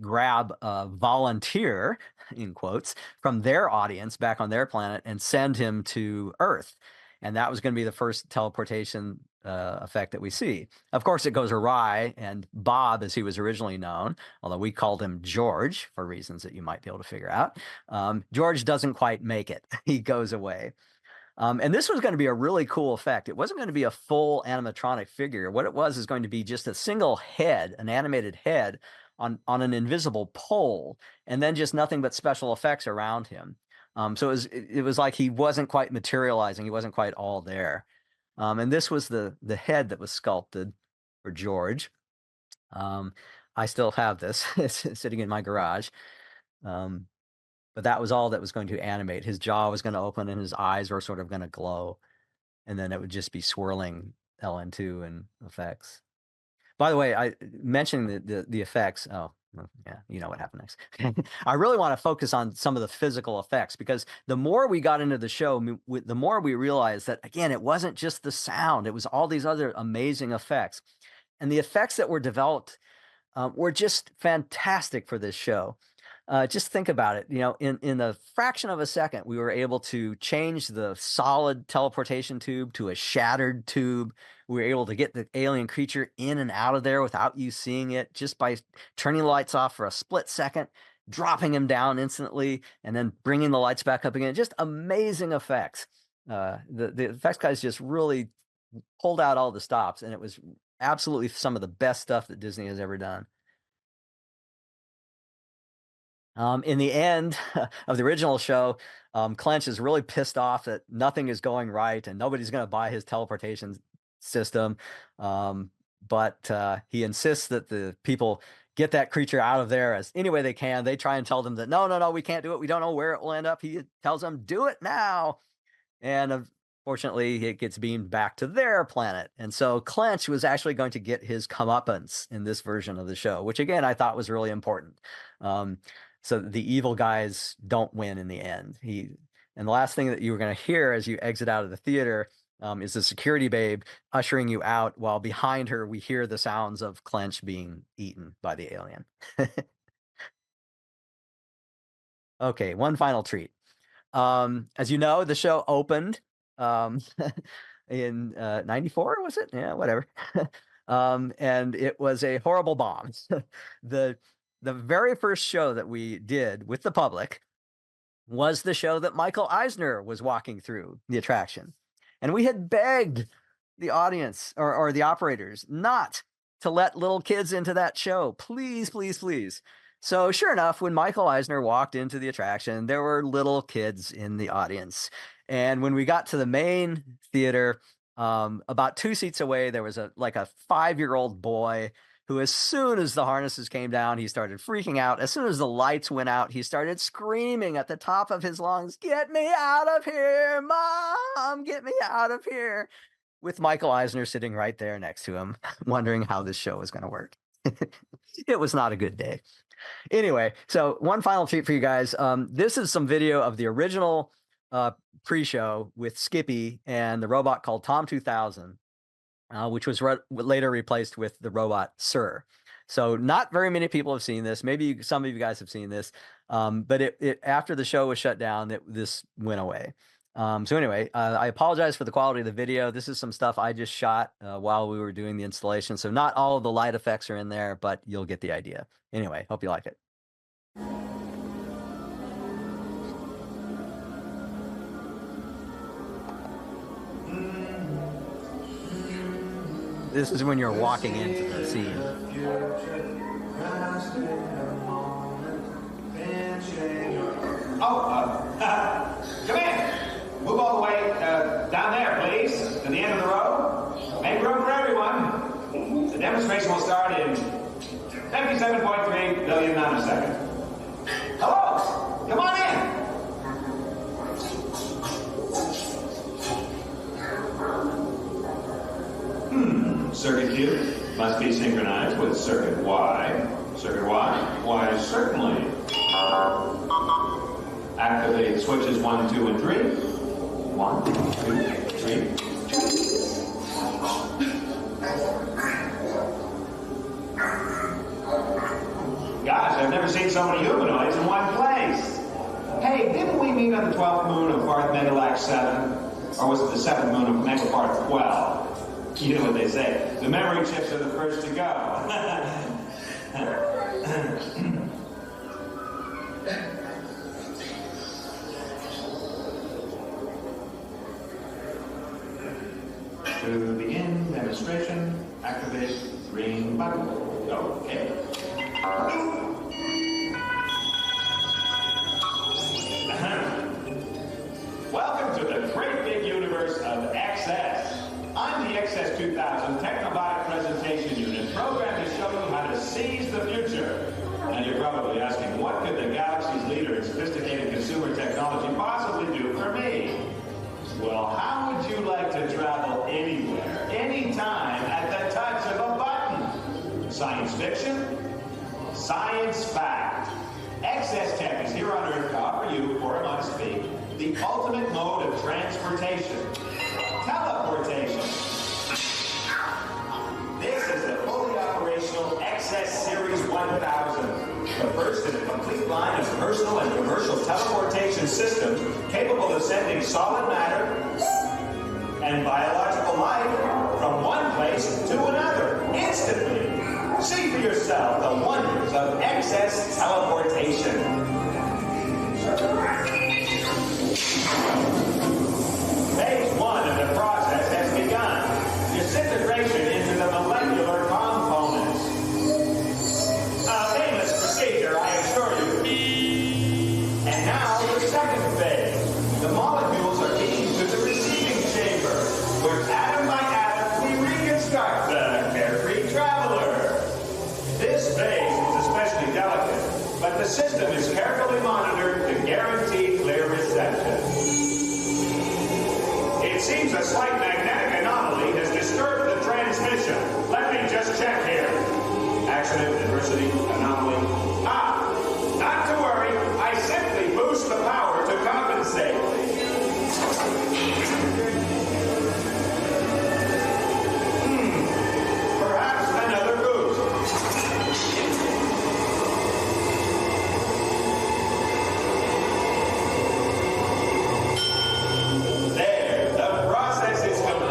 grab a volunteer, in quotes, from their audience back on their planet and send him to Earth. And that was going to be the first teleportation effect that we see. Of course, it goes awry, and Bob, as he was originally known, although we called him George for reasons that you might be able to figure out, George doesn't quite make it. He goes away. And this was going to be a really cool effect. It wasn't going to be a full animatronic figure. What it was is going to be just a single head, an animated head on an invisible pole, and then just nothing but special effects around him. So it was like he wasn't quite materializing. He wasn't quite all there. And this was the head that was sculpted for George. I still have this. It's sitting in my garage. But that was all that was going to animate. His jaw was going to open and his eyes were sort of going to glow. And then it would just be swirling LN2 and effects. By the way, I mentioning the effects. Oh, yeah, you know what happened next. I really want to focus on some of the physical effects, because the more we got into the show, the more we realized that, again, it wasn't just the sound. It was all these other amazing effects. And the effects that were developed were just fantastic for this show. Just think about it. You know, in a fraction of a second, we were able to change the solid teleportation tube to a shattered tube. We were able to get the alien creature in and out of there without you seeing it, just by turning the lights off for a split second, dropping him down instantly, and then bringing the lights back up again. Just amazing effects. The effects guys just really pulled out all the stops, and it was absolutely some of the best stuff that Disney has ever done. In the end of the original show, Clench is really pissed off that nothing is going right and nobody's going to buy his teleportation system. But he insists that the people get that creature out of there as any way they can. They try and tell them that, no, we can't do it. We don't know where it will end up. He tells them, do it now. And fortunately, it gets beamed back to their planet. And so Clench was actually going to get his comeuppance in this version of the show, which, again, I thought was really important. So the evil guys don't win in the end. And the last thing that you were going to hear as you exit out of the theater is the security babe ushering you out, while behind her we hear the sounds of Clench being eaten by the alien. Okay, one final treat. As you know, the show opened in 94, was it? Yeah, whatever. and it was a horrible bomb. the The very first show that we did with the public was the show that Michael Eisner was walking through the attraction. And we had begged the audience or the operators not to let little kids into that show. Please, please, please. So sure enough, when Michael Eisner walked into the attraction, there were little kids in the audience. And when we got to the main theater, about 2 seats away, there was a 5-year-old boy who, as soon as the harnesses came down, he started freaking out. As soon as the lights went out, he started screaming at the top of his lungs, "Get me out of here, Mom, get me out of here," with Michael Eisner sitting right there next to him, wondering how this show was going to work. It was not a good day. Anyway, so one final treat for you guys. This is some video of the original pre-show with Skippy and the robot called Tom 2000. Which was later replaced with the robot Sir. So not very many people have seen this. Maybe some of you guys have seen this, but it after the show was shut down, this went away. So anyway, I apologize for the quality of the video. This is some stuff I just shot while we were doing the installation. So not all of the light effects are in there, but you'll get the idea. Anyway, hope you like it. This is when you're walking into the scene. Come in. Move all the way down there, please, to the end of the row. Make room for everyone. The demonstration will start in 57.3 billion nanoseconds. Hello. Come on in. Circuit Q must be synchronized with Circuit Y. Circuit Y? Why, certainly. Activate switches 1, 2, and 3. 1, 2, 3. Gosh, I've never seen so many humanoids in one place. Hey, didn't we meet on the 12th moon of Barth Megalax 7? Or was it the 7th moon of Megabarth 12? You know what they say, the memory chips are the first to go. To begin demonstration, activate green button. Okay. Welcome to the great big universe of XS. I'm the XS2000 Technobot Presentation Unit, programmed to show you how to seize the future. And you're probably asking, what could the galaxy's leader in sophisticated consumer technology possibly do for me? Well, how would you like to travel anywhere, anytime, at the touch of a button? Science fiction? Science fact. XS Tech is here on Earth to offer you, for a modest fee, the ultimate mode of transportation. Teleportation. This is the fully operational XS Series 1000, the first in a complete line of personal and commercial teleportation systems capable of sending solid matter and biological life from one place to another instantly. See for yourself the wonders of XS teleportation. Phase 1 of the process has begun. Disintegration into the molecular components. A painless procedure, I assure you. And now the second phase. The molecules are beamed to the receiving chamber, where atom by atom we reconstruct the carefree traveler. This phase is especially delicate, but the system is carefully monitored to guarantee clear reception. It seems a slight magnetic anomaly has disturbed the transmission. Let me just check here. Accident, adversity, anomaly. Not to worry. I simply boost the power to compensate. Perhaps another boost. There, the process is complete.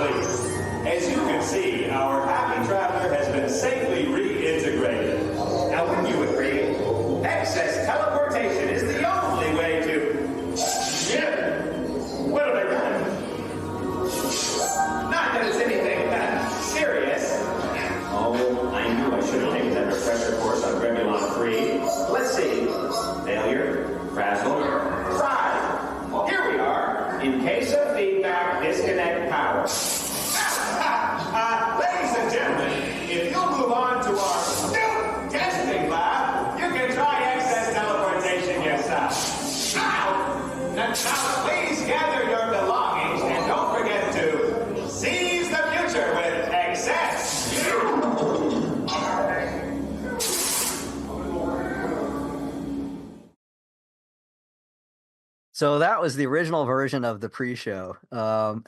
So that was the original version of the pre-show. Love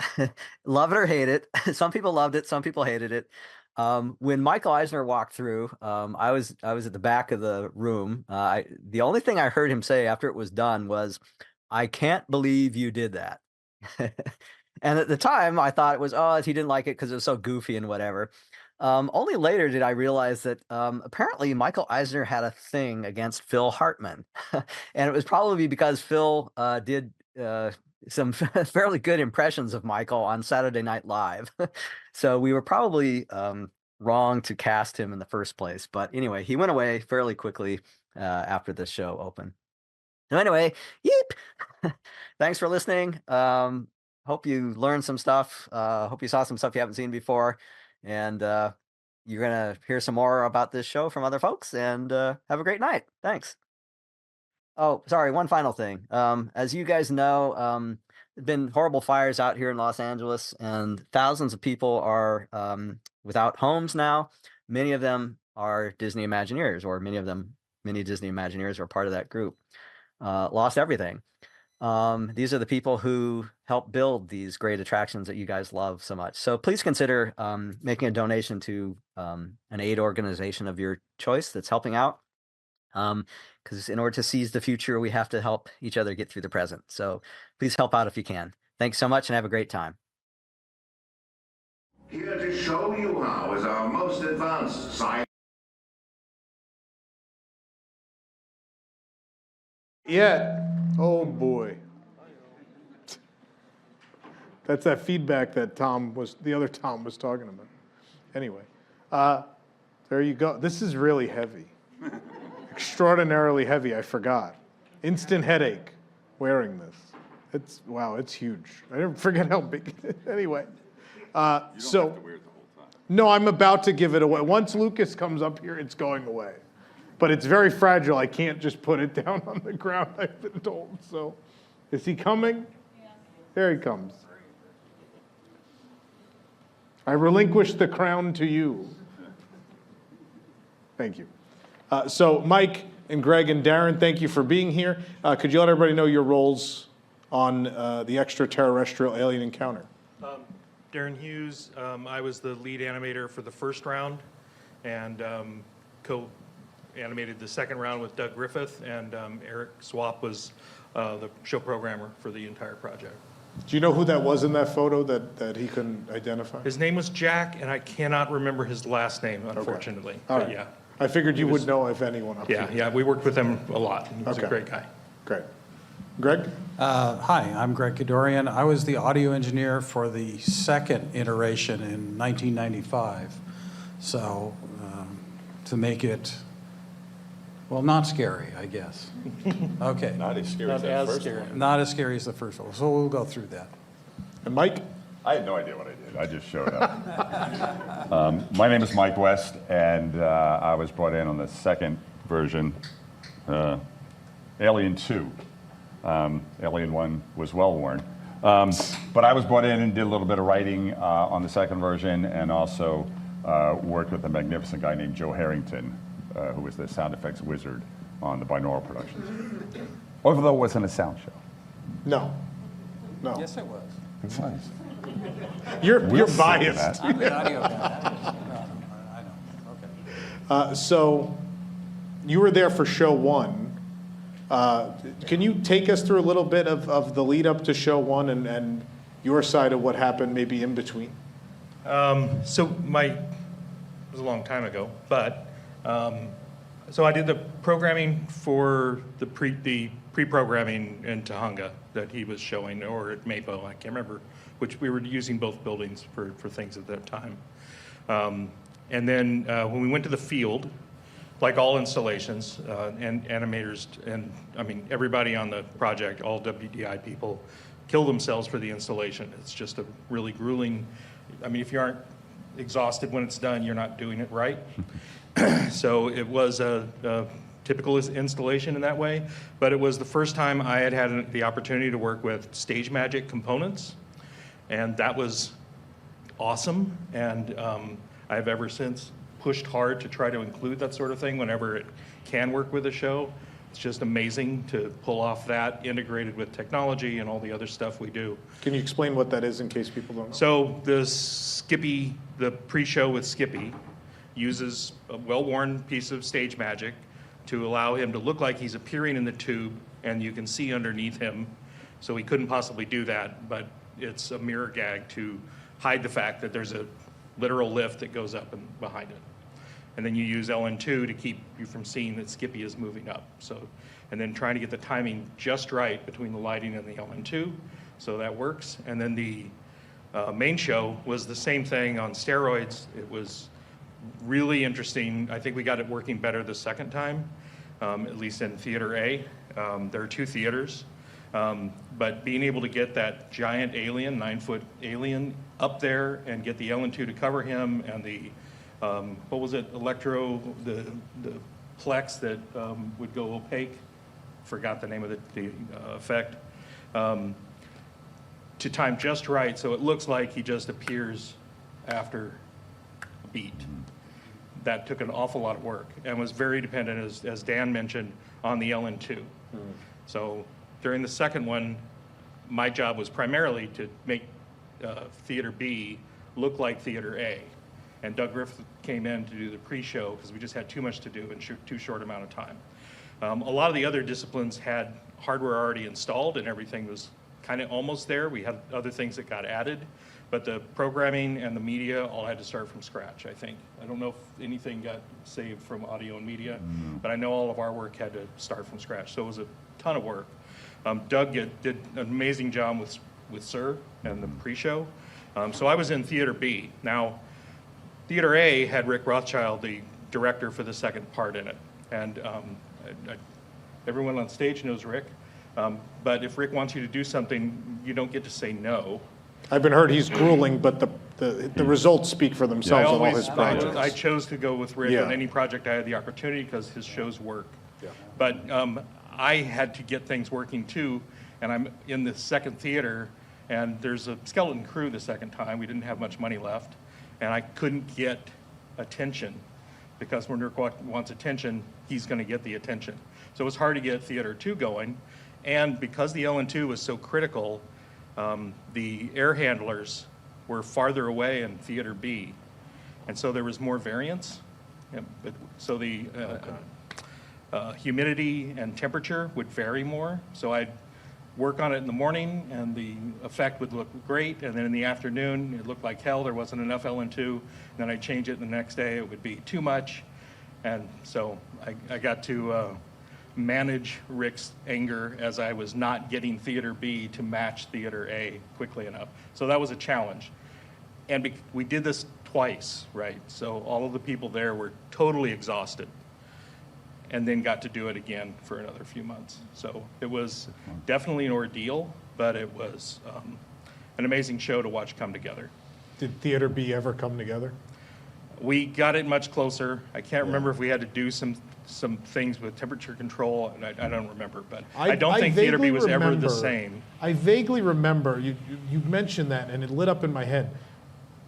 it or hate it. Some people loved it. Some people hated it. When Michael Eisner walked through, I was at the back of the room. The only thing I heard him say after it was done was, "I can't believe you did that." And at the time, I thought it was, oh, he didn't like it because it was so goofy and whatever. Only later did I realize that apparently Michael Eisner had a thing against Phil Hartman. And it was probably because Phil did some fairly good impressions of Michael on Saturday Night Live. So we were probably wrong to cast him in the first place. But anyway, he went away fairly quickly after the show opened. So anyway, yeep. Thanks for listening. Hope you learned some stuff. Hope you saw some stuff you haven't seen before. And you're going to hear some more about this show from other folks. And have a great night. Thanks. Oh, sorry. One final thing. As you guys know, there've been horrible fires out here in Los Angeles, and thousands of people are without homes now. Many of them are Disney Imagineers, or many Disney Imagineers are part of that group. Lost everything. These are the people who help build these great attractions that you guys love so much. So please consider making a donation to an aid organization of your choice that's helping out. Because in order to seize the future, we have to help each other get through the present. So please help out if you can. Thanks so much and have a great time. Here to show you how is our most advanced science. Yeah. Oh boy. That's that feedback that the other Tom was talking about. Anyway, there you go. This is really heavy. Extraordinarily heavy, I forgot. Instant headache wearing this. Wow, it's huge. I didn't forget how big it is. Anyway. You don't have to wear it the whole time. No, I'm about to give it away. Once Lucas comes up here, it's going away. But it's very fragile. I can't just put it down on the ground, I've been told. So, is he coming? Yeah. There he comes. I relinquish the crown to you. Thank you. So, Mike and Greg and Darrin, thank you for being here. Could you let everybody know your roles on the ExtraTERRORestrial Alien Encounter? Darrin Hughes. I was the lead animator for the first round, and co-animated the second round with Doug Griffith, and Eric Swap was the show programmer for the entire project. Do you know who that was in that photo that he couldn't identify? His name was Jack, and I cannot remember his last name, unfortunately. All But right. yeah. I figured you would know if anyone up here. Yeah, we worked with him a lot. He was Okay. a great guy. Great. Greg? Hi, I'm Greg Kadorian. I was the audio engineer for the second iteration in 1995. So to make it, well, not scary, I guess. Okay. Not as scary as that first one. Not as scary as the first one. So we'll go through that. And Mike? I had no idea what I did. I just showed up. My name is Mike West, and I was brought in on the second version, Alien 2. Alien 1 was well worn. But I was brought in and did a little bit of writing on the second version, and also worked with a magnificent guy named Joe Harrington, who was the sound effects wizard on the binaural productions. Although it wasn't a sound show. No. Yes, it was. It was. You're We'll say biased. that. I'm the audio guy. I know. Okay. So you were there for show 1. Can you take us through a little bit of the lead up to show 1 and your side of what happened maybe in between? So it was a long time ago, but so I did the programming for the pre-programming in Tahunga that he was showing, or at Mapo, I can't remember, which we were using both buildings for things at that time. And then when we went to the field, like all installations, and animators, and I mean, everybody on the project, all WDI people, kill themselves for the installation. It's just a really grueling, I mean, if you aren't exhausted when it's done, you're not doing it right. So it was a typical installation in that way, but it was the first time I had the opportunity to work with Stage Magic components, and that was awesome, and I've ever since pushed hard to try to include that sort of thing whenever it can work with a show. It's just amazing to pull off that integrated with technology and all the other stuff we do. Can you explain what that is in case people don't know? So the Skippy, the pre-show with Skippy, uses a well-worn piece of stage magic to allow him to look like he's appearing in the tube, and you can see underneath him. So he couldn't possibly do that, but it's a mirror gag to hide the fact that there's a literal lift that goes up and behind it. And then you use LN2 to keep you from seeing that Skippy is moving up. So, and then trying to get the timing just right between the lighting and the LN2, so that works. And then the main show was the same thing on steroids. It was really interesting. I think we got it working better the second time, at least in Theater A. There are 2 theaters, but being able to get that giant alien, 9-foot alien, up there and get the LN2 to cover him, and the what was it, the plex that would go opaque, forgot the name of the effect, to time just right so it looks like he just appears after a beat. That took an awful lot of work and was very dependent, as Dan mentioned, on the LN2. So during the second one, my job was primarily to make Theater B look like Theater A. And Doug Griffith came in to do the pre-show because we just had too much to do in too short amount of time. A lot of the other disciplines had hardware already installed and everything was kind of almost there. We had other things that got added, but the programming and the media all had to start from scratch, I think. I don't know if anything got saved from audio and media, but I know all of our work had to start from scratch. So it was a ton of work. Doug did an amazing job with Sir and the pre-show. So I was in Theater B. Now, Theater A had Rick Rothschild, the director, for the second part in it. And everyone on stage knows Rick. But if Rick wants you to do something, you don't get to say no. I've been heard he's grueling, but the results speak for themselves on all his projects. I chose to go with Rick Yeah. on any project I had the opportunity because his shows work. Yeah. But I had to get things working too, and I'm in the second theater, and there's a skeleton crew the second time. We didn't have much money left, and I couldn't get attention because when Rick wants attention, he's going to get the attention. So it was hard to get Theater 2 going, and because the LN2 was so critical, the air handlers were farther away in Theater B, and so there was more variance. So the humidity and temperature would vary more. So I'd work on it in the morning, and the effect would look great, and then in the afternoon, it looked like hell. There wasn't enough LN2. And then I'd change it the next day. It would be too much, and so I got to manage Rick's anger as I was not getting Theater B to match Theater A quickly enough. So that was a challenge. And we did this twice, right? So all of the people there were totally exhausted and then got to do it again for another few months. So it was definitely an ordeal, but it was an amazing show to watch come together. Did Theater B ever come together? We got it much closer. I can't remember if we had to do some things with temperature control, and I don't remember, but I don't think Theater B was ever the same. I vaguely remember, you mentioned that, and it lit up in my head.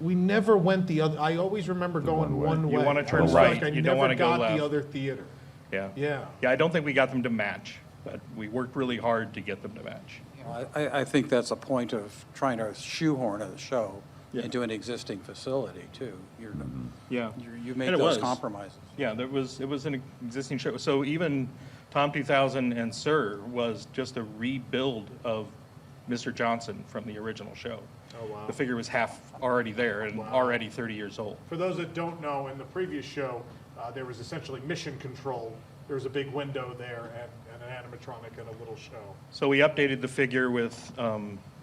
We never went the other, I always remember going one way. You want to turn I was right. like, You don't want to go I never left. got the other theater. Yeah. Yeah. Yeah, I don't think we got them to match, but we worked really hard to get them to match. I think that's a point of trying to shoehorn a show into an existing facility, too. Yeah. You make And it those was. compromises. Yeah, it was an existing show. So even Tom 2000 and Sir was just a rebuild of Mr. Johnson from the original show. Oh, wow. The figure was half already there and already 30 years old. For those that don't know, in the previous show, there was essentially mission control. There was a big window there and an animatronic and a little show. So we updated the figure with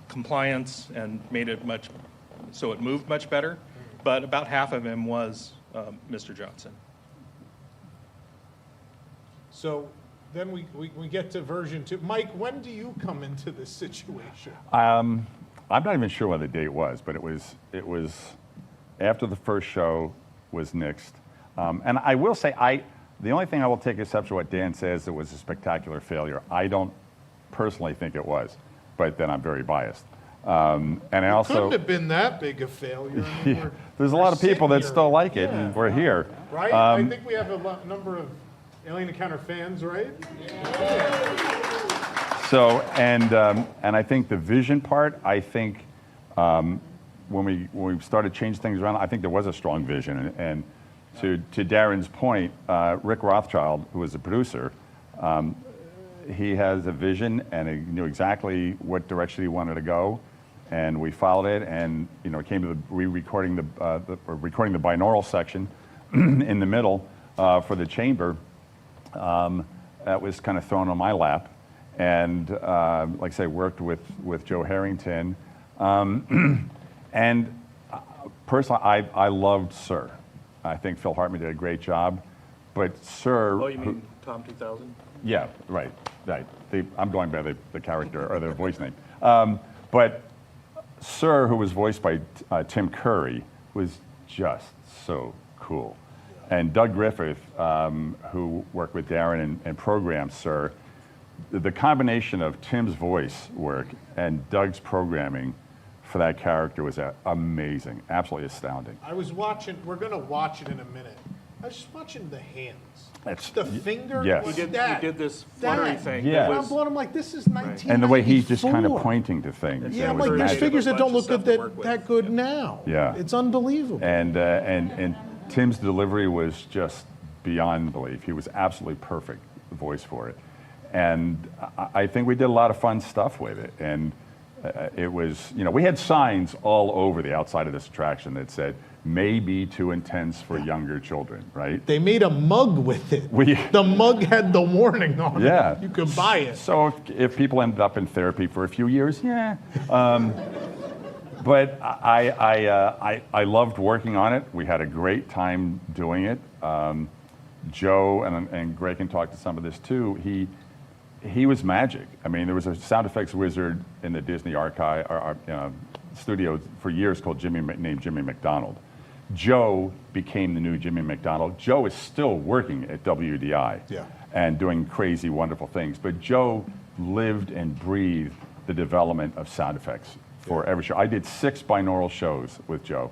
compliance and made it so it moved much better, but about half of him was Mr. Johnson. So then we get to version 2. Mike, when do you come into this situation? I'm not even sure what the date was, but it was after the first show was nixed. And I will say, the only thing I will take exception to what Dan says, it was a spectacular failure. I don't personally think it was, but then I'm very biased. And I also Couldn't have been that big a failure. I mean, there's a lot of people that still like it, and we're here. Right? I think we have a number of Alien Encounter fans, right? So, and I think the vision part, I think when we started changing things around, I think there was a strong vision. And to Darrin's point, Rick Rothschild, who was the producer, he has a vision and he knew exactly what direction he wanted to go. And we followed it, and it came to the recording the binaural section in the middle for the chamber. That was kind of thrown on my lap. And like I say, worked with Joe Harrington. And personally, I loved Sir. I think Phil Hartman did a great job. But Sir... Oh, you mean Tom 2000? Yeah, right. I'm going by the character or the voice name. But Sir, who was voiced by Tim Curry, was just so cool. And Doug Griffith, who worked with Darrin and programmed Sir, the combination of Tim's voice work and Doug's programming for that character was amazing, absolutely astounding. I was watching, we're going to watch it in a minute. I was just watching the hands. That's The finger? yes. What's He did That. this fluttery thing. Yeah. I'm blowing, I'm like, this is 1994. And the way he's just kind of pointing to things. Yeah, it I'm was like, there's magic. figures that don't look good Bunch of stuff to work that with. good now. Yeah. It's unbelievable. And Tim's delivery was just beyond belief. He was absolutely perfect voice for it. And I think we did a lot of fun stuff with it. And it was, we had signs all over the outside of this attraction that said, may be too intense for younger children, right? They made a mug with it. We- The mug had the warning on Yeah. it. You could buy it. So if people ended up in therapy for a few years, yeah. But I loved working on it. We had a great time doing it. Joe, and Greg can talk to some of this too, he was magic. I mean, there was a sound effects wizard in the Disney archive studio for years called named Jimmy McDonald. Joe became the new Jimmy McDonald. Joe is still working at WDI and doing crazy, wonderful things. But Joe lived and breathed the development of sound effects for every show. I did 6 binaural shows with Joe,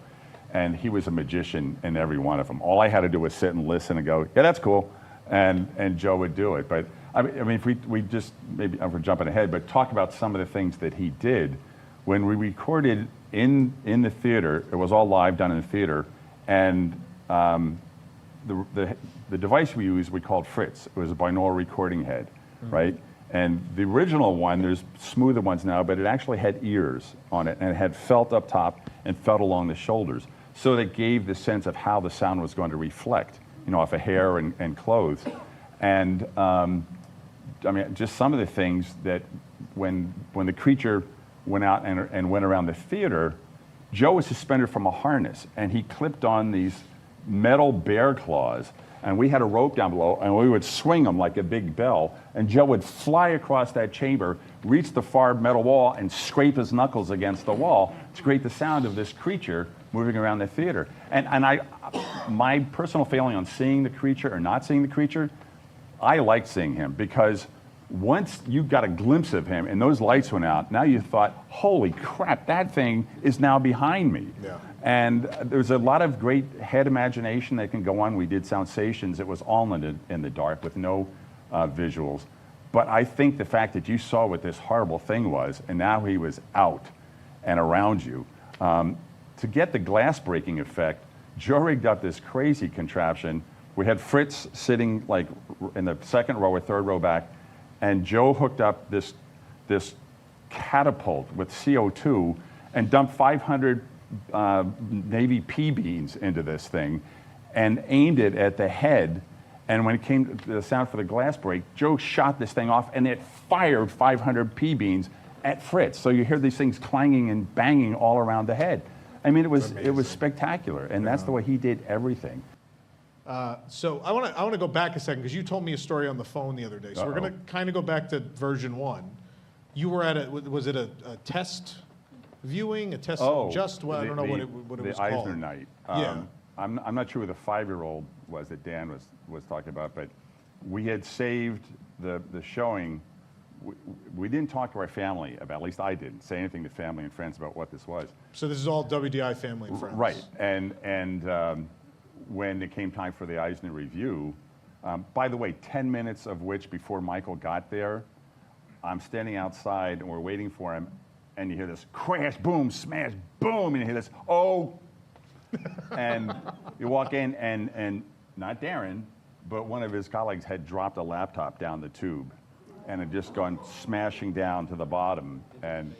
and he was a magician in every one of them. All I had to do was sit and listen and go, yeah, that's cool, and Joe would do it. But I mean, if we just, maybe we're jumping ahead, but talk about some of the things that he did. When we recorded in the theater, it was all live done in the theater, and the device we used, we called Fritz. It was a binaural recording head, right? And the original one, there's smoother ones now, but it actually had ears on it, and it had felt up top and felt along the shoulders. So that gave the sense of how the sound was going to reflect, off of hair and clothes. And I mean, just some of the things that when the creature went out and went around the theater, Joe was suspended from a harness, and he clipped on these metal bear claws, and we had a rope down below, and we would swing them like a big bell, and Joe would fly across that chamber, reach the far metal wall, and scrape his knuckles against the wall to create the sound of this creature moving around the theater. And my personal feeling on seeing the creature or not seeing the creature, I liked seeing him, because once you got a glimpse of him and those lights went out, now you thought, holy crap, that thing is now behind me. Yeah. And there's a lot of great head imagination that can go on. We did Soundsations. It was all in the dark with no visuals. But I think the fact that you saw what this horrible thing was, and now he was out and around you, to get the glass breaking effect, Joe rigged up this crazy contraption. We had Fritz sitting like in the second row or third row back, and Joe hooked up this catapult with CO2 and dumped 500 Navy pea beans into this thing and aimed it at the head. And when it came to the sound for the glass break, Joe shot this thing off, and it fired 500 pea beans at Fritz. So you hear these things clanging and banging all around the head. I mean, it was spectacular, and that's the way he did everything. So I want to go back a second, because you told me a story on the phone the other day. So we're going to kind of go back to version 1. You were at was it a test viewing, a test just, well, I don't know what it was the called. Eisner night. Yeah. I'm not sure who the 5-year-old was that Dan was talking about, but we had saved the showing. We didn't talk to our family about, at least I didn't, say anything to family and friends about what this was. So this is all WDI family and friends. Right, and when it came time for the Eisner review, By the way, 10 minutes of which before Michael got there, I'm standing outside and we're waiting for him, and you hear this crash, boom, smash, boom, and you hear this, oh, and you walk in, and not Darrin, but one of his colleagues had dropped a laptop down the tube and had just gone smashing down to the bottom and,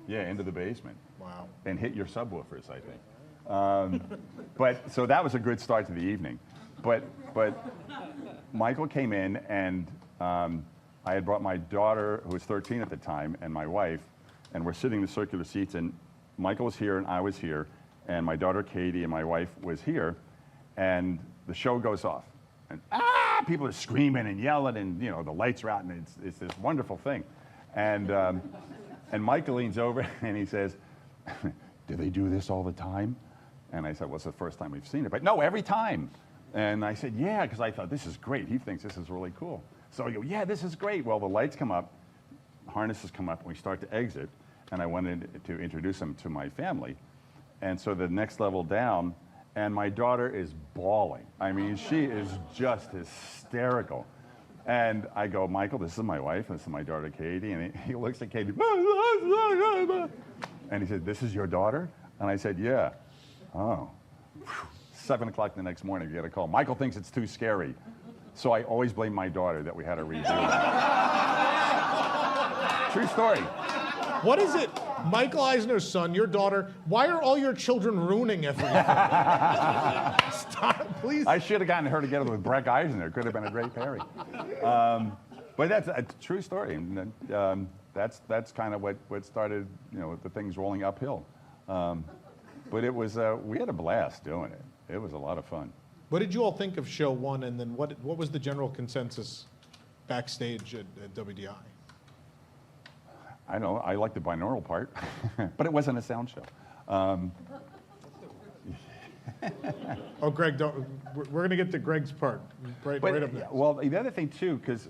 yeah, into the basement. Wow. And hit your subwoofers, I think. But so that was a good start to the evening. But Michael came in, and I had brought my daughter, who was 13 at the time, and my wife, and we're sitting in the circular seats, and Michael was here and I was here, and my daughter Katie and my wife was here, and the show goes off. And people are screaming and yelling, and you know the lights are out, and it's this wonderful thing. And Michael leans over and he says, "Do they do this all the time?" And I said, "Well, it's the first time we've seen it." But no, every time. And I said, "Yeah," because I thought this is great. He thinks this is really cool. So I go, "Yeah, this is great." Well, the lights come up, harnesses come up, and we start to exit. And I wanted to introduce him to my family. And so the next level down, and my daughter is bawling. I mean, she is just hysterical. And I go, "Michael, this is my wife, this is my daughter, Katie." And he looks at Katie, and he said, "This is your daughter?" And I said, "Yeah." Oh. 7 o'clock the next morning, you get a call. "Michael thinks it's too scary." So I always blame my daughter that we had to redo it. True story. What is it? Michael Eisner's son, your daughter, why are all your children ruining everything? Stop, please. I should have gotten her together with Breck Eisner. It could have been a great pairing. But that's a true story. And that's kind of what started, you know, the things rolling uphill. But it was, we had a blast doing it. It was a lot of fun. What did you all think of show one, and then what was the general consensus backstage at WDI? I know, I liked the binaural part, but it wasn't a sound show. Oh, Greg, we're going to get to Greg's part right up next. Well, the other thing too, because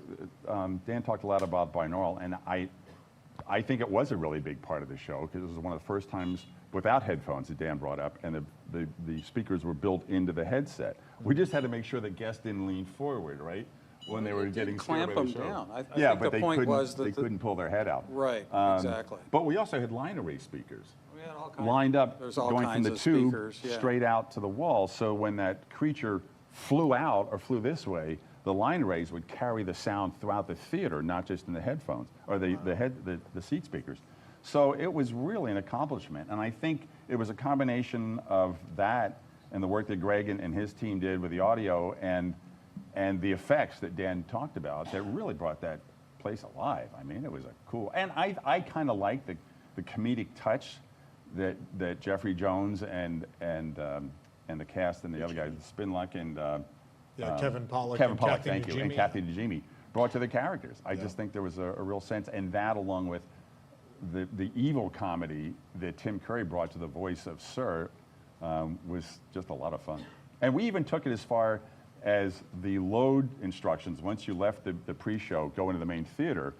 Dan talked a lot about binaural, and I think it was a really big part of the show, because it was one of the first times without headphones that Dan brought up, and the speakers were built into the headset. We just had to make sure the guests didn't lean forward, right? When they were getting clamp scared by the them show. down. I Yeah, think but the they point couldn't, was that they couldn't pull their head out. Right, exactly. But we also had line array speakers We had all kinds- lined up, There's all going from kinds the of tube speakers, yeah. straight out to the wall. So when that creature flew out or flew this way, the line arrays would carry the sound throughout the theater, not just in the headphones or the seat speakers. So it was really an accomplishment, and I think it was a combination of that and the work that Greg and his team did with the audio and the effects that Dan talked about that really brought that place alive. I mean, it was a cool, and I kind of like the comedic touch that Jeffrey Jones and the cast and the other guys, Spinluck and Kevin Pollak, thank you, and Kathy Najimy brought to the characters. I just think there was a real sense, and that along with the evil comedy that Tim Curry brought to the voice of Sir was just a lot of fun. And we even took it as far as the load instructions. Once you left the pre-show, go into the main theater,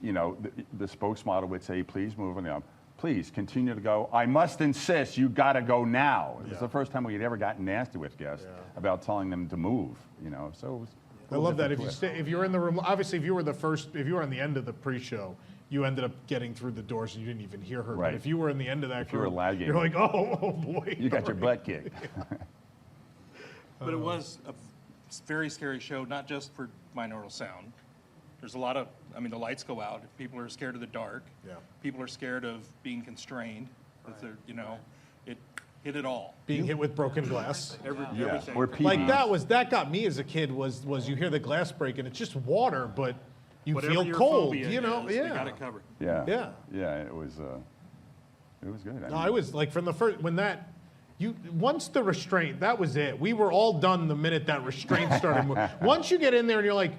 you know, the spokesmodel would say, "Please move on, please continue to go. I must insist, you gotta go now." It's the first time we had ever gotten nasty with guests about telling them to move, you know, so it was. I love that. If you were in the room, obviously, if you were on the end of the pre-show, you ended up getting through the doors and you didn't even hear her. Right. But if you were in the end of that If you were group, lagging, you're like, oh boy. You got your butt kicked. But it was a very scary show, not just for binaural sound. There's a lot of, I mean, the lights go out. People are scared of the dark. Yeah. People are scared of being constrained. If they're, you know, it hit it all. Being hit with broken glass. Everything. Or PDs. Like that got me as a kid was you hear the glass break and it's just water, but you Whatever feel your cold, phobia you know? is, Yeah. They got it covered. Yeah. Yeah. Yeah, it was good. No, I was like from the first once the restraint, that was it. We were all done the minute that restraint started moving. Once you get in there and you're like,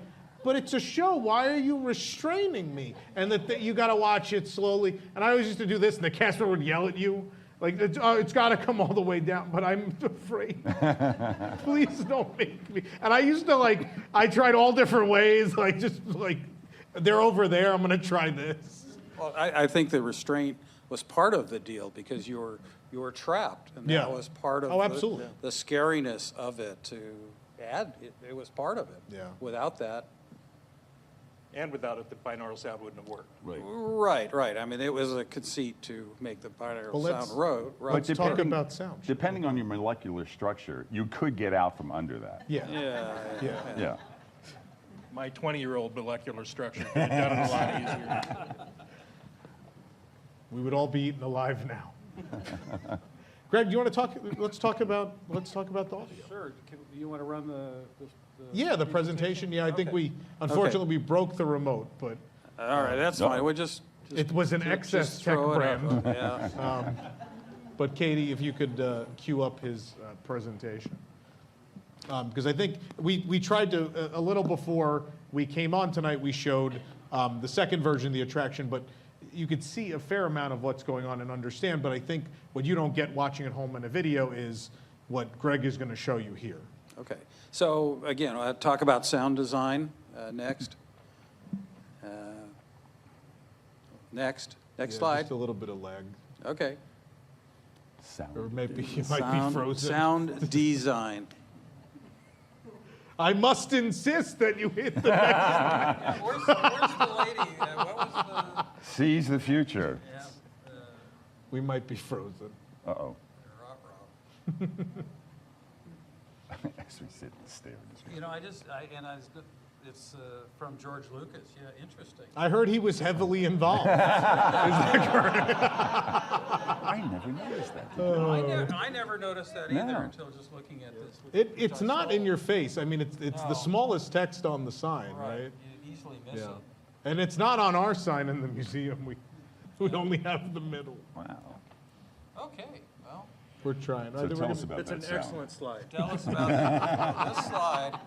but it's a show. Why are you restraining me? And that you got to watch it slowly. And I always used to do this, and the cast member would yell at you, like, it's got to come all the way down. But I'm afraid. Please don't make me. And I used to I tried all different ways, they're over there. I'm going to try this. Well, I think the restraint was part of the deal because you were trapped, and Yeah. that was part of Oh, absolutely. the scariness of it. it was part of it. Yeah. Without that. And without it, the binaural sound wouldn't have worked. Right. I mean, it was a conceit to make the binaural Well, let's- sound road. Let's talk about sound. Depending on your molecular structure, you could get out from under that. Yeah. Yeah. Yeah. My 20-year-old molecular structure could have done it a lot easier. We would all be eaten alive now. Greg, do you want to talk? Let's talk about the audio. Sure. You want to run the Yeah, the presentation. Yeah, I think unfortunately we broke the remote, but All right, that's No. fine. We'll just it was an excess just tech throw it up. brand. Yeah. But Katie, if you could cue up his presentation. Because I think we tried to, a little before we came on tonight, we showed the second version of the attraction, but you could see a fair amount of what's going on and understand, but I think what you don't get watching at home in a video is what Greg is going to show you here. Okay. So again, I'll talk about sound design next. Next Yeah, slide. Just a little bit of lag. Okay. Sound. Or maybe you might be frozen. Sound design. I must insist that you hit the next. Where's the lady? What was Sees the future. We might be frozen. Uh-oh. As we sit and stare at this. You know, it's from George Lucas. Yeah, interesting. I heard he was heavily involved. I never noticed that. I never noticed that No. either until just looking at this. It's not in your face. I mean, it's the No. smallest text on the sign, right? You easily miss Yeah. it. And it's not on our sign in the museum. We only have the middle. Wow. Okay, well, We're trying. So Either we're tell us gonna- about It's that an sound. excellent slide. tell us about this slide.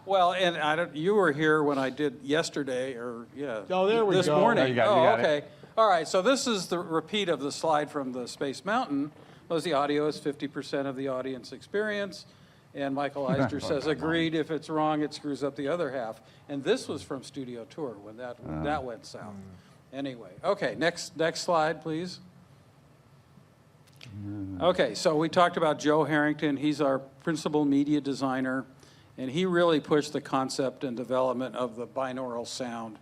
Well, and you were here when I did yesterday, or, yeah. Oh, there we This go. morning. Oh, you got it. Okay. All right, so this is the repeat of the slide from the Space Mountain. Was the audio is 50% of the audience experience. And Michael Eisner says, agreed, if it's wrong, it screws up the other half. And this was from Studio Tour when that went south. Anyway, okay, next slide, please. Okay, so we talked about Joe Harrington. He's our principal media designer, and he really pushed the concept and development of the binaural sound.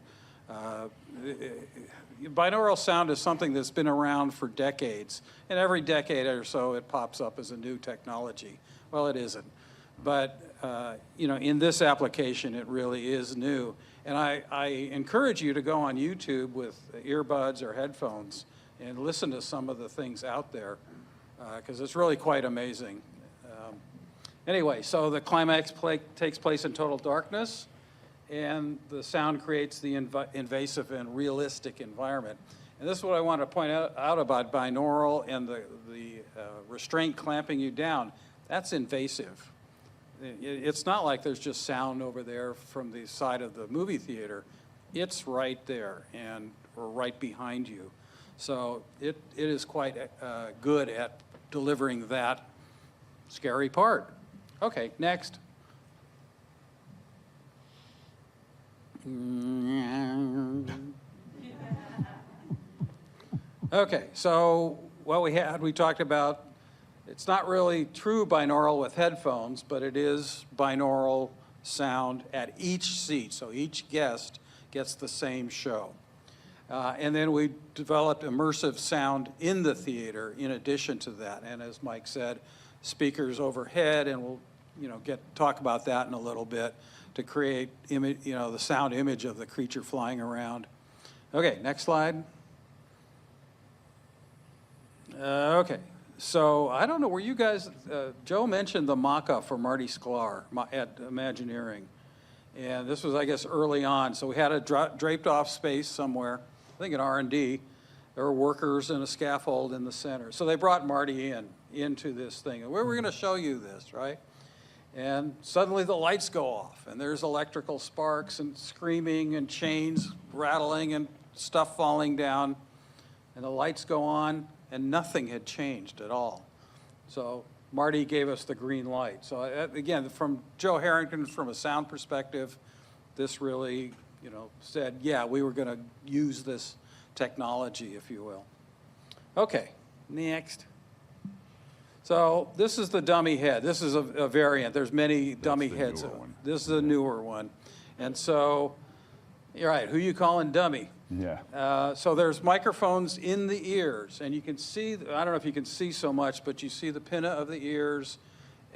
Binaural sound is something that's been around for decades, and every decade or so it pops up as a new technology. Well, it isn't, but in this application, it really is new. And I encourage you to go on YouTube with earbuds or headphones and listen to some of the things out there, because it's really quite amazing. Anyway, so the climax takes place in total darkness, and the sound creates the invasive and realistic environment. And this is what I want to point out about binaural and the restraint clamping you down. That's invasive. It's not like there's just sound over there from the side of the movie theater. It's right there or right behind you. So it is quite good at delivering that scary part. Okay, next. Okay, so what we talked about, it's not really true binaural with headphones, but it is binaural sound at each seat. So each guest gets the same show. And then we developed immersive sound in the theater in addition to that. And as Mike said, speakers overhead, and we'll talk about that in a little bit to create the sound image of the creature flying around. Okay, next slide. Okay, so I don't know, were you guys, Joe mentioned the mock-up for Marty Sklar at Imagineering. And this was, I guess, early on. So we had a draped off space somewhere, I think in R&D. There were workers and a scaffold in the center. So they brought Marty into this thing. And we're going to show you this, right? And suddenly the lights go off, and there's electrical sparks and screaming and chains rattling and stuff falling down. And the lights go on, and nothing had changed at all. So Marty gave us the green light. So again, from Joe Harrington, from a sound perspective, this really, said, yeah, we were going to use this technology, if you will. Okay, next. So this is the dummy head. This is a variant. There's many dummy the heads. newer one. This is a newer one. And so, you're right, who you calling dummy? Yeah. So there's microphones in the ears, and you can see, I don't know if you can see so much, but you see the pinna of the ears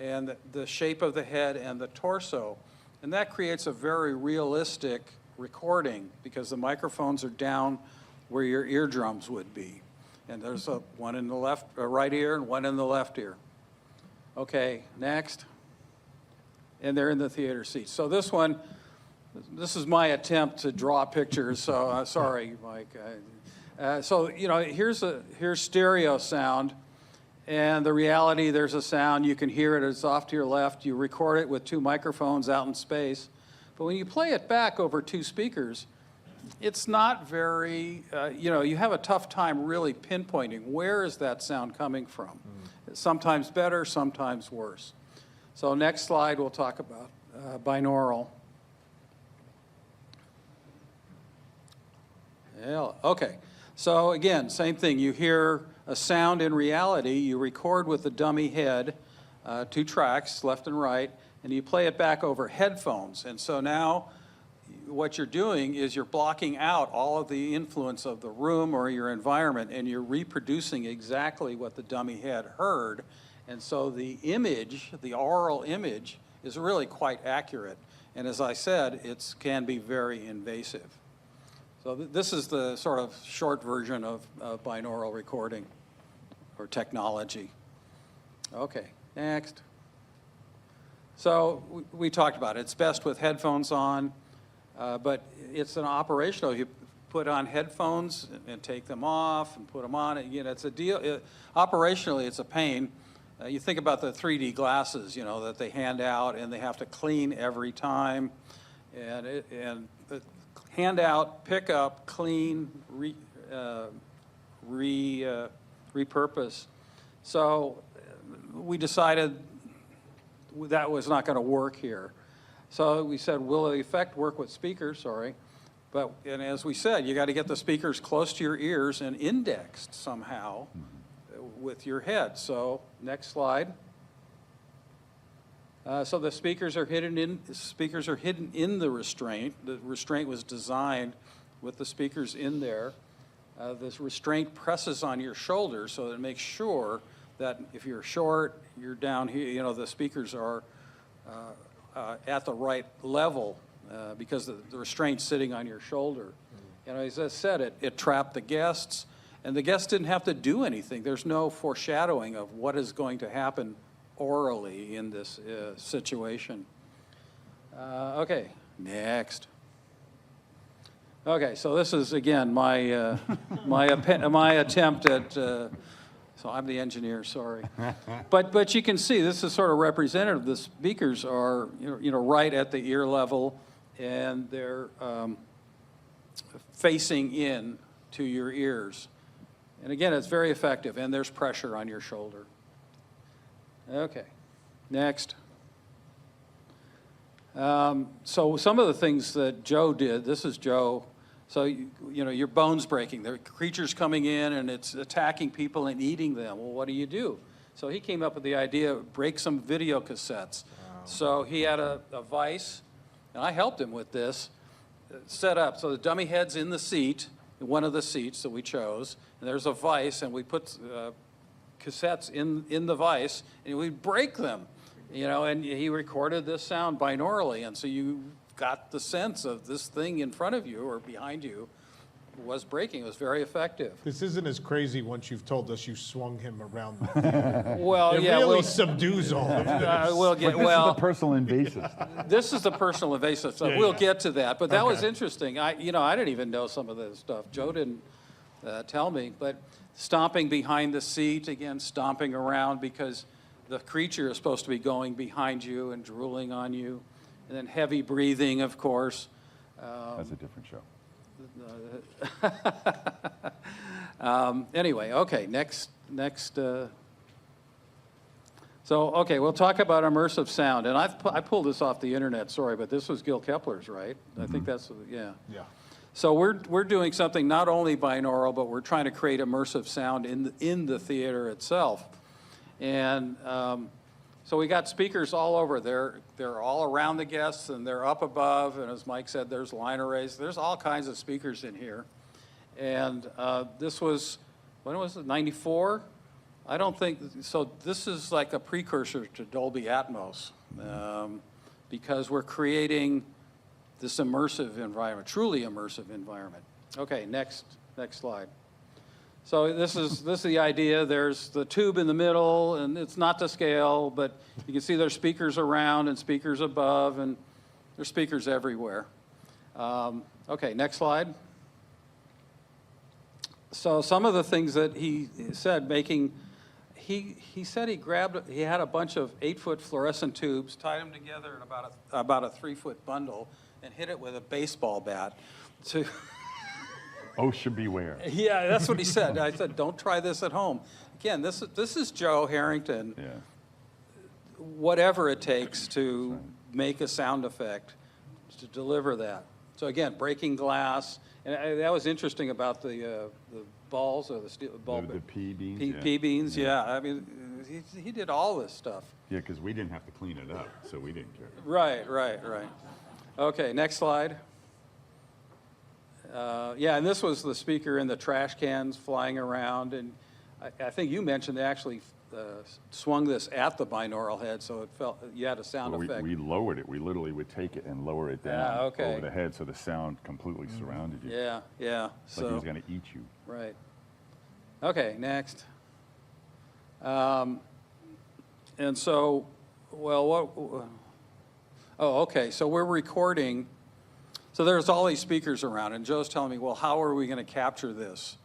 and the shape of the head and the torso. And that creates a very realistic recording because the microphones are down where your eardrums would be. And there's one in the right ear and one in the left ear. Okay, next. And they're in the theater seats. So this one, this is my attempt to draw pictures, so sorry, Mike. So, you know, here's stereo sound, and the reality, there's a sound, you can hear it, it's off to your left, you record it with 2 microphones out in space, but when you play it back over 2 speakers, it's not very, you know, you have a tough time really pinpointing where is that sound coming from. Sometimes better, sometimes worse. So next slide, we'll talk about binaural. Yeah, okay. So again, same thing. You hear a sound in reality, you record with the dummy head, 2 tracks, left and right, and you play it back over headphones. And so now what you're doing is you're blocking out all of the influence of the room or your environment, and you're reproducing exactly what the dummy head heard. And so the image, the aural image, is really quite accurate. And as I said, it can be very invasive. So this is the sort of short version of binaural recording or technology. Okay, next. So we talked about it. It's best with headphones on, but it's an operational. You put on headphones and take them off and put them on. Again, it's a deal. Operationally, it's a pain. You think about the 3D glasses, you know, that they hand out and they have to clean every time. And hand out, pick up, clean, repurpose. So we decided that was not going to work here. So we said, will the effect work with speakers? Sorry. And as we said, you got to get the speakers close to your ears and indexed somehow with your head. So next slide. So the speakers are hidden in the restraint. The restraint was designed with the speakers in there. This restraint presses on your shoulder so that it makes sure that if you're short, you're down here, you know, the speakers are at the right level because the restraint's sitting on your shoulder. And as I said, it trapped the guests, and the guests didn't have to do anything. There's no foreshadowing of what is going to happen orally in this situation. Okay, next. Okay, so this is again my my attempt at. So I'm the engineer, sorry, but you can see this is sort of representative. The speakers are you know right at the ear level, and they're facing in to your ears, and again it's very effective. And there's pressure on your shoulder. Okay, next. So some of the things that Joe did, this is Joe. So, you know, your bone's breaking. There are creatures coming in and it's attacking people and eating them. Well, what do you do? So he came up with the idea of break some video cassettes. Wow. So he had a vise, and I helped him with this, set up. So the dummy head's in the seat, one of the seats that we chose, and there's a vise, and we put cassettes in the vise, and we break them, you know, and he recorded this sound binaurally, and so you got the sense of this thing in front of you or behind you was breaking. It was very effective. This isn't as crazy once you've told us you swung him around. Well, it yeah, really subdues all of this. We'll get, This is well, the personal invasive. this is the personal invasive stuff. Yeah, We'll yeah. get to that, but that Okay. was interesting. I didn't even know some of this stuff. Joe didn't tell me, but stomping behind the seat, again, stomping around because the creature is supposed to be going behind you and drooling on you. And then heavy breathing, of course. That's a different show. Anyway, okay, next. So, okay, we'll talk about immersive sound. And I pulled this off the internet, sorry, but this was Gil Kepler's, right? I think that's, yeah. Yeah. So we're doing something not only binaural, but we're trying to create immersive sound in the theater itself. And so we got speakers all over. They're all around the guests, and they're up above, and as Mike said, there's line arrays. There's all kinds of speakers in here. And this was, when was it, 94? I don't think, so this is like a precursor to Dolby Atmos, because we're creating this immersive environment, truly immersive environment. Okay, next slide. So this is the idea. There's the tube in the middle, and it's not to scale, but you can see there's speakers around and speakers above, and there's speakers everywhere. Okay, next slide. So some of the things that he said, he said he had a bunch of 8-foot fluorescent tubes, tied them together in about a 3-foot bundle, and hit it with a baseball bat to. OSHA beware. Yeah, that's what he said. I said, don't try this at home. Again, this is Joe Harrington. Yeah. Whatever it takes to make a sound effect, to deliver that. So again, breaking glass, and that was interesting about the balls or the steel ball. The pea beans. Pea beans, yeah. I mean, he did all this stuff. Yeah, because we didn't have to clean it up, so we didn't care. Right. Okay, next slide. Yeah, and this was the speaker in the trash cans flying around, and I think you mentioned they actually swung this at the binaural head, so it felt you had a sound effect. We lowered it. We literally would take it and lower it down over the head, so the sound completely surrounded you. Yeah. It's like he was going to eat you. Right. Okay, next. And so, well, okay, so we're recording. So there's all these speakers around, and Joe's telling me, well, how are we going to capture this?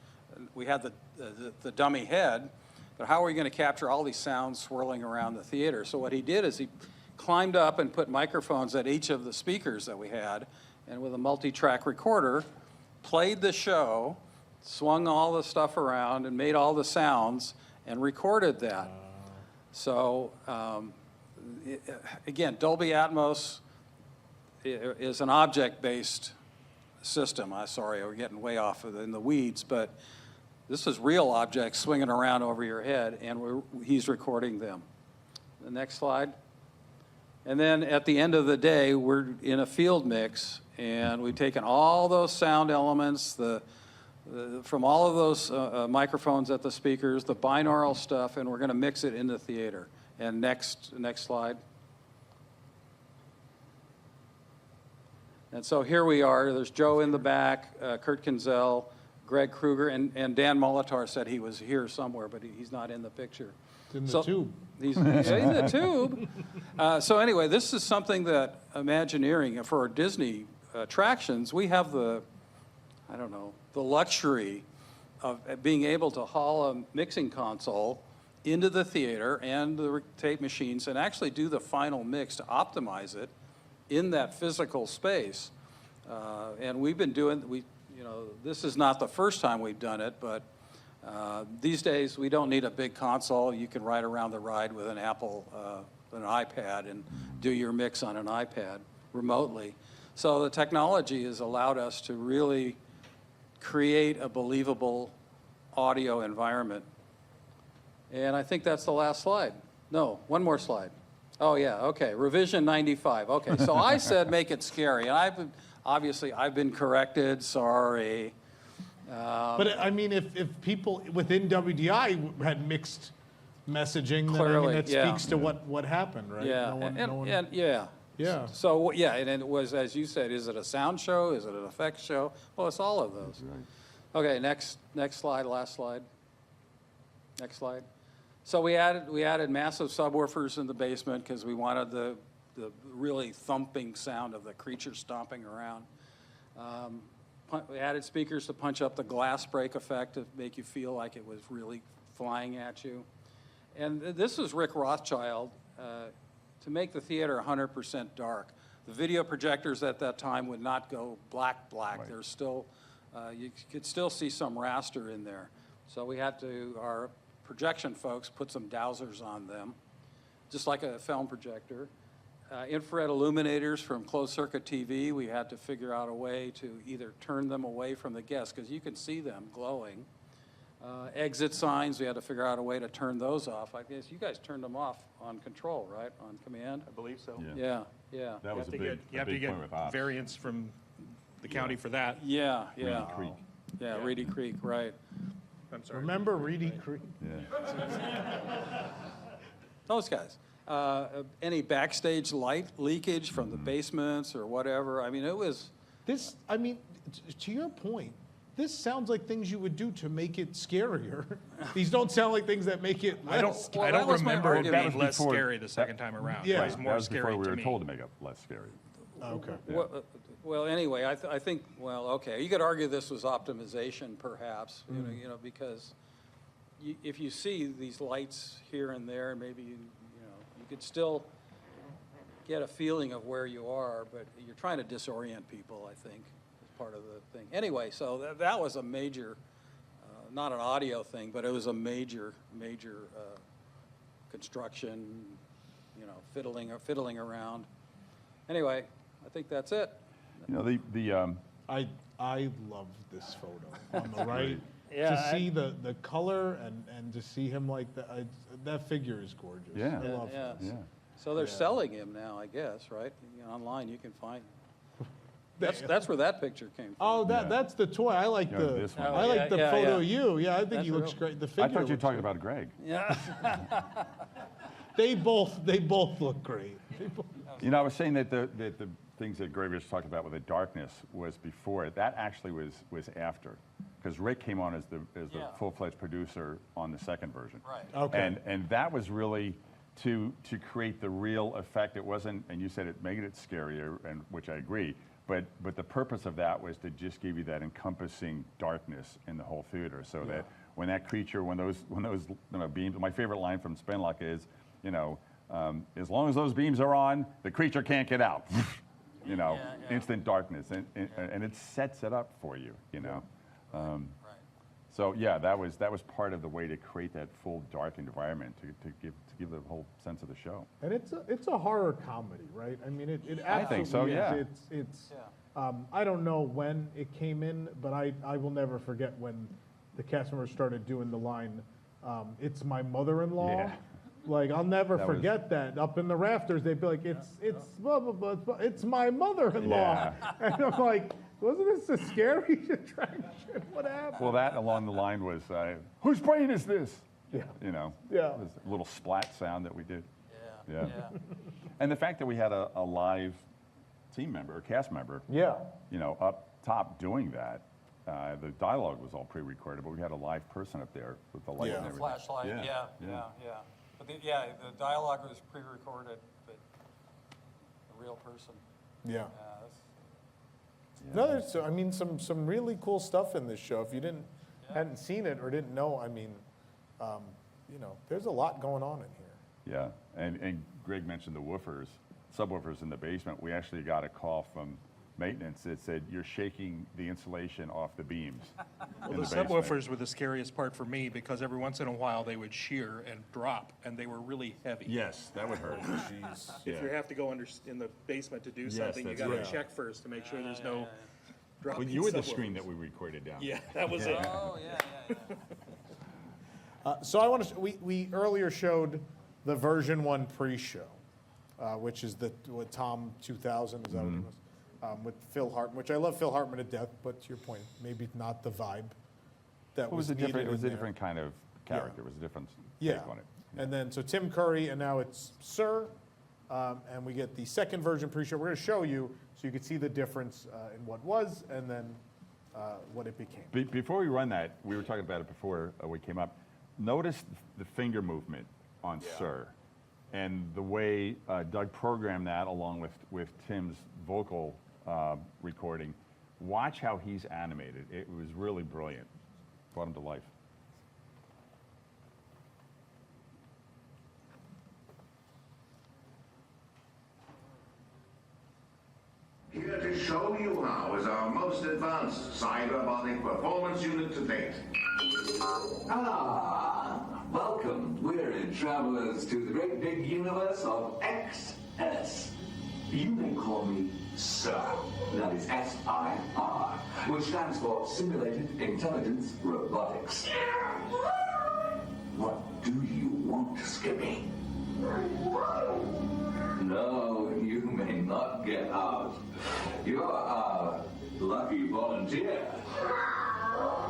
We had the dummy head, but how are we going to capture all these sounds swirling around the theater? So what he did is he climbed up and put microphones at each of the speakers that we had, and with a multi-track recorder, played the show, swung all the stuff around, and made all the sounds, and recorded that. So again, Dolby Atmos is an object-based system. Sorry, we're getting way off in the weeds, but this is real objects swinging around over your head, and he's recording them. The next slide. And then at the end of the day, we're in a field mix, and we've taken all those sound elements, from all of those microphones at the speakers, the binaural stuff, and we're going to mix it in the theater. And next slide. And so here we are. There's Joe in the back, Kurt Kinzel, Greg Kruger, and Dan Molitor said he was here somewhere, but he's not in the picture. In the tube. He's in the tube. So anyway, this is something that Imagineering, for our Disney attractions, we have the luxury of being able to haul a mixing console into the theater and the tape machines and actually do the final mix to optimize it in that physical space. And we've been doing, this is not the first time we've done it, but these days we don't need a big console. You can ride around the ride with an an iPad and do your mix on an iPad remotely. So the technology has allowed us to really create a believable audio environment. And I think that's the last slide. No, one more slide. Oh yeah, okay, revision 95. Okay, so I said make it scary, and I've been corrected, sorry. But I mean, if people within WDI had mixed messaging, then Clearly, that speaks to what happened, right? Yeah, Yeah. So yeah, and it was, as you said, is it a sound show? Is it an effects show? Well, it's all of those. Right. Okay, next slide, last slide. Next slide. So we added massive subwoofers in the basement because we wanted the really thumping sound of the creature stomping around. We added speakers to punch up the glass break effect to make you feel like it was really flying at you. And this was Rick Rothschild to make the theater 100% dark. The video projectors at that time would not go black. Right. There's still, you could still see some raster in there. So we had to, our projection folks put some dowsers on them, just like a film projector. Infrared illuminators from closed circuit TV, we had to figure out a way to either turn them away from the guests, because you can see them glowing. exit signs, we had to figure out a way to turn those off. I guess you guys turned them off on control, right, on command? I believe so. Yeah. Yeah. That was a big You have to point with get ops. variance from the county for that. Yeah. Reedy Creek. Yeah, Reedy Creek, right. I'm sorry. Remember Reedy Creek? Yeah. Those guys. Any backstage light leakage from the basements or whatever, I mean, it was, This, I mean, to your point, this sounds like things you would do to make it scarier. These don't sound like things that make it I don't, less. Well, I that don't was my remember it argument. being That was less before- scary the second time around. Yeah. It was That more was before scary we to were me. told to make it less scary. Okay. well, anyway, I think, well, okay, you could argue this was optimization perhaps, you know, because if you see these lights here and there, maybe, you could still get a feeling of where you are, but you're trying to disorient people, I think, is part of the thing. Anyway, so that was a major, not an audio thing, but it was a major construction, fiddling around. Anyway, I think that's it. You know, the I love this photo on the right. Yeah, To see the color and to see him like that, that figure is gorgeous. Yeah. I love Yeah. this. yeah. So they're selling him now, I guess, right? Online, you can find. That's where that picture came from. Oh, Yeah. that's the toy. I like Yeah, the this one. I like the Yeah, photo yeah. of you. Yeah, I think That's he looks real. great. The I figure. thought you were looks talking great. about Greg. Yeah. They both look great. You know, I was saying that the things that Greg was talking about with the darkness was before it. That actually was after, because Rick came on as the Yeah. full-fledged producer on the second version. Right. Okay. And that was really to create the real effect. It wasn't, and you said it made it scarier, and which I agree. But the purpose of that was to just give you that encompassing darkness in the whole theater, so that when that creature, when those beams. My favorite line from Spinlock is, as long as those beams are on, the creature can't get out. Instant darkness, and it sets it up for you. Right. So yeah, that was part of the way to create that full dark environment to give the whole sense of the show. And it's a horror comedy, right? I mean, it absolutely I think so, is. yeah. It's I don't know when it came in, but I will never forget when the cast members started doing the line, "It's my mother-in-law." Yeah. Like, I'll never That was- forget that. Up in the rafters, they'd be like, it's blah, blah, blah, it's my mother-in-law. Yeah. And I'm like, wasn't this a scary attraction? What happened? Well, that along the line was, whose brain is this? Yeah. It was a little splat sound that we did. Yeah. Yeah. And the fact that we had a live team member, a cast member, Yeah. up top doing that. The dialogue was all pre-recorded, but we had a live person up there with the light Yeah. and everything. Flashlight, yeah. But the dialogue was pre-recorded, but a real person. Yeah. That's- No, there's, I mean, some really cool stuff in this show. If you hadn't seen it or didn't know, I mean, there's a lot going on in here. Yeah, and Greg mentioned the woofers, subwoofers in the basement. We actually got a call from maintenance that said, you're shaking the insulation off the beams Well, in the basement." subwoofers were the scariest part for me because every once in a while they would shear and drop, and they were really heavy. Yes, that would hurt. Jeez. If you have to go in the basement to do something, you that's got to right. check first to make sure there's no dropping Well, you were the subwoofers. screen that we recorded down. Yeah, that was it. Oh, yeah. So I want to. We earlier showed the version 1 pre-show, which is what Tom 2000 is that what it was, with Phil Hartman, which I love Phil Hartman to death. But to your point, maybe not the vibe that It was a needed different, it was in a there. different kind of character. It was a different Yeah. take on it. And then so Tim Curry, and now it's Sir, and we get the second version pre-show. We're going to show you so you can see the difference in what was and then what it became. Before we run that, we were talking about it before we came up. Notice the finger movement on Sir, and the way Doug programmed that along with Tim's vocal recording. Watch how he's animated. It was really brilliant. Brought him to life. Here to show you how is our most advanced cyberbolic performance unit to date. Welcome, weary travelers, to the great big universe of XS. You may call me Sir. That is SIR, which stands for Simulated Intelligence Robotics. What do you want, Skippy? No, you may not get out. You're our lucky volunteer.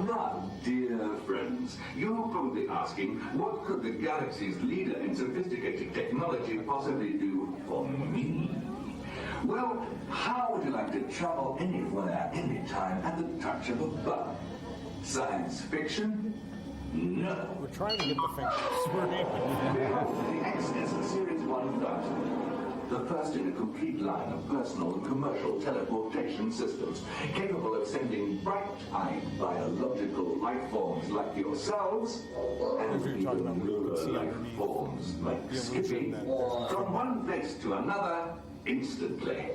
Now, dear friends, you're probably asking, what could the galaxy's leader in sophisticated technology possibly do for me? Well, how would you like to travel anywhere, anytime, at the touch of a button? Science fiction? No. We're trying to get the fingers. The XS Series 1000. The first in a complete line of personal and commercial teleportation systems, capable of sending bright-eyed biological life forms like yourselves, and You're talking about what you can see life underneath forms like the Skippy, illusion that from one place to another instantly.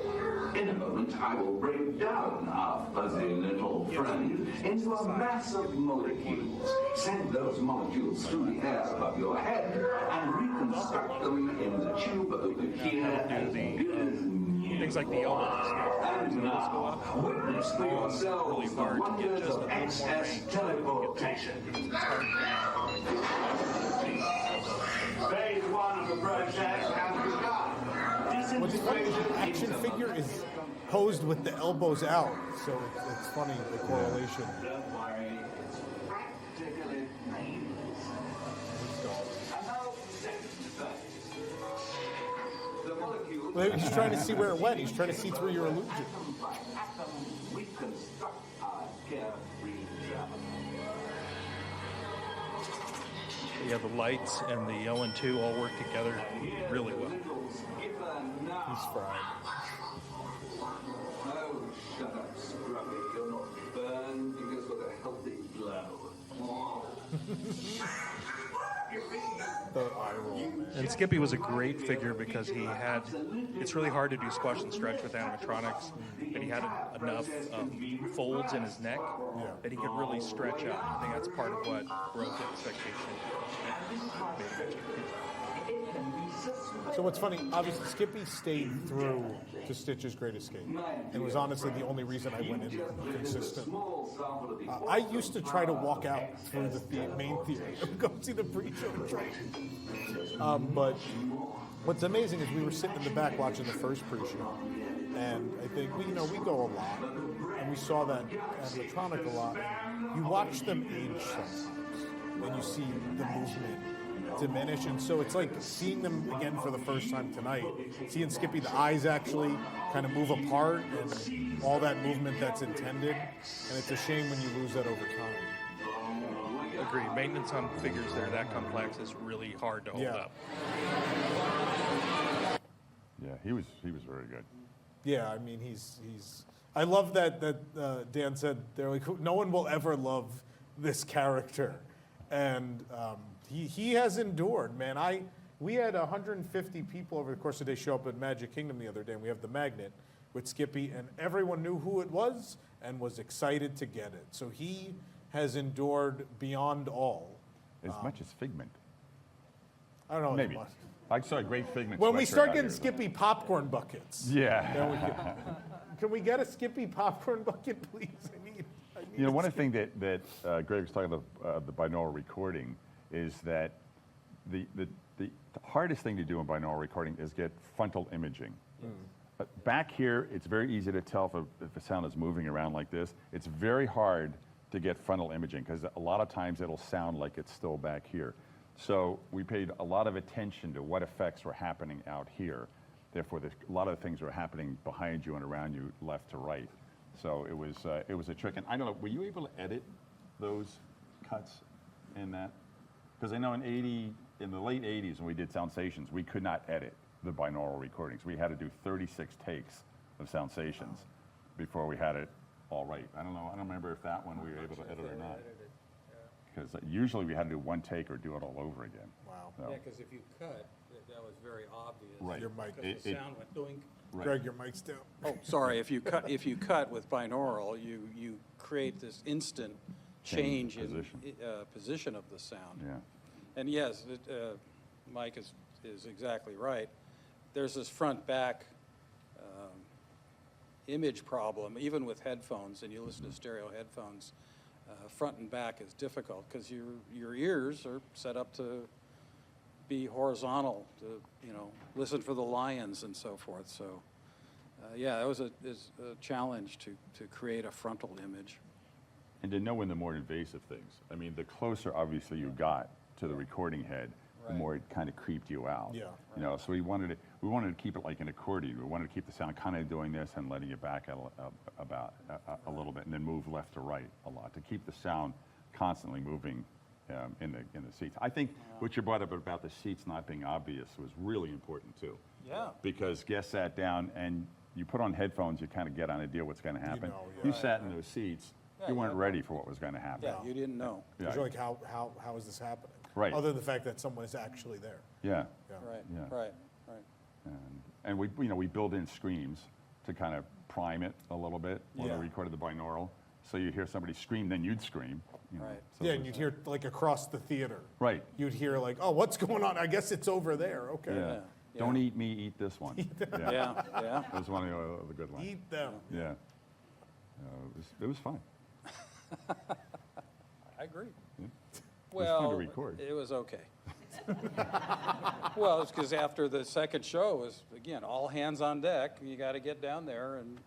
In a moment, I will break down our fuzzy little friend into a mass of molecules, send those molecules through the air above your head, and reconstruct them in the tube over here as good as new. Things like the elbows. And now, witness for yourselves the wonders of XS teleportation. Phase 1 of the project has begun. What's funny is the action figure is posed with the elbows out, so it's funny, the correlation. Don't worry, it's practically painless. And now, second phase. The molecules... Well, he's trying to see where it went. He's trying to see through your illusion. Atom by atom, reconstruct our carefree travel. Yeah, the lights and the LN2 all work together really well. He's fried. Oh, shut up, Scrubby. You're not burned. You just got a healthy glow. The eye roll, man. And Skippy was a great figure because he had, it's really hard to do squash and stretch with animatronics, and he had enough folds in his neck that he could really stretch out. I think that's part of what broke the expectation. So what's funny, obviously Skippy stayed through to Stitch's Great Escape. It was honestly the only reason I went in there consistent. I used to try to walk out through the main theater and go see the pre-show trailer. But what's amazing is we were sitting in the back watching the first pre-show, and I think we go a lot, and we saw that animatronic a lot. You watch them age sometimes, and you see the movement diminish, and so it's like seeing them again for the first time tonight, seeing Skippy, the eyes actually kind of move apart and all that movement that's intended, and it's a shame when you lose that over time. Agreed. Maintenance on figures that are that complex is really hard to hold up. Yeah, he was very good. Yeah, I mean he's I love that Dan said they're like, no one will ever love this character, and he has endured, man. We had 150 people over the course of the day show up at Magic Kingdom the other day, and we have the magnet with Skippy, and everyone knew who it was and was excited to get it. So he has endured beyond all. As much as Figment. I don't know. Maybe. As much. I saw a great Figment. When we sweatshirt start out getting here. Skippy popcorn buckets. Yeah. then we can we get a Skippy popcorn bucket, please? I need You know, one a of the things that Greg was talking about, the binaural recording, is that the hardest thing to do in binaural recording is get frontal imaging. Back here, it's very easy to tell if a sound is moving around like this. It's very hard to get frontal imaging because a lot of times it'll sound like it's still back here. So we paid a lot of attention to what effects were happening out here. Therefore, a lot of the things were happening behind you and around you, left to right. So it was a trick. And I don't know, were you able to edit those cuts in that? Because I know in the late 80s when we did Sound Stations, we could not edit the binaural recordings. We had to do 36 takes of Sound Stations before we had it all right. I don't know, I don't remember if that one we were able to edit or not. Because usually we had to do one take or do it all over again. Wow. So, Yeah, because if you cut, that was very obvious. Right. Your mic. Because the sound went doink. right. Greg, your mic's down. Oh, sorry, if you cut with binaural, you create this instant change in position. position of the sound. Yeah. And yes, Mike is exactly right. There's this front-back image problem, even with headphones, and you listen to stereo headphones. front and back is difficult because your ears are set up to be horizontal, to, listen for the lions and so forth. So, yeah, it was a challenge to create a frontal image. And to know when the more invasive things. I mean, the closer, obviously, you got to the recording head, the Right. more it kind of creeped you out. Yeah. So we wanted to keep it like an accordion. We wanted to keep the sound kind of doing this and letting it back about a little bit, and then move left to right a lot to keep the sound constantly moving in the seats. I think what you brought up about the seats not being obvious was really important too. Yeah. Because guests sat down and you put on headphones, you kind of get an idea what's going to happen. know, yeah. You sat in those seats, Yeah, you weren't yeah. ready for what was going to happen. Yeah, you didn't know. Yeah. You're like, how is this happening? Right. Other than the fact that someone is actually there. Yeah. Yeah. Right, Yeah. right. And we build in screams to kind of prime it a little bit when Yeah. we recorded the binaural. So you hear somebody scream, then you'd scream. Right. So Yeah, it and was- you'd hear like across the theater. Right. You'd hear like, oh, what's going on? I guess it's over there. Okay. Yeah. Yeah. Don't eat me, eat this one. Yeah. Yeah, yeah. That was one of the good lines. Eat them. Yeah. It was fun. I agree. It was Well, fun to record. it was okay. Well, it's because after the second show was, again, all hands on deck. You got to get down there and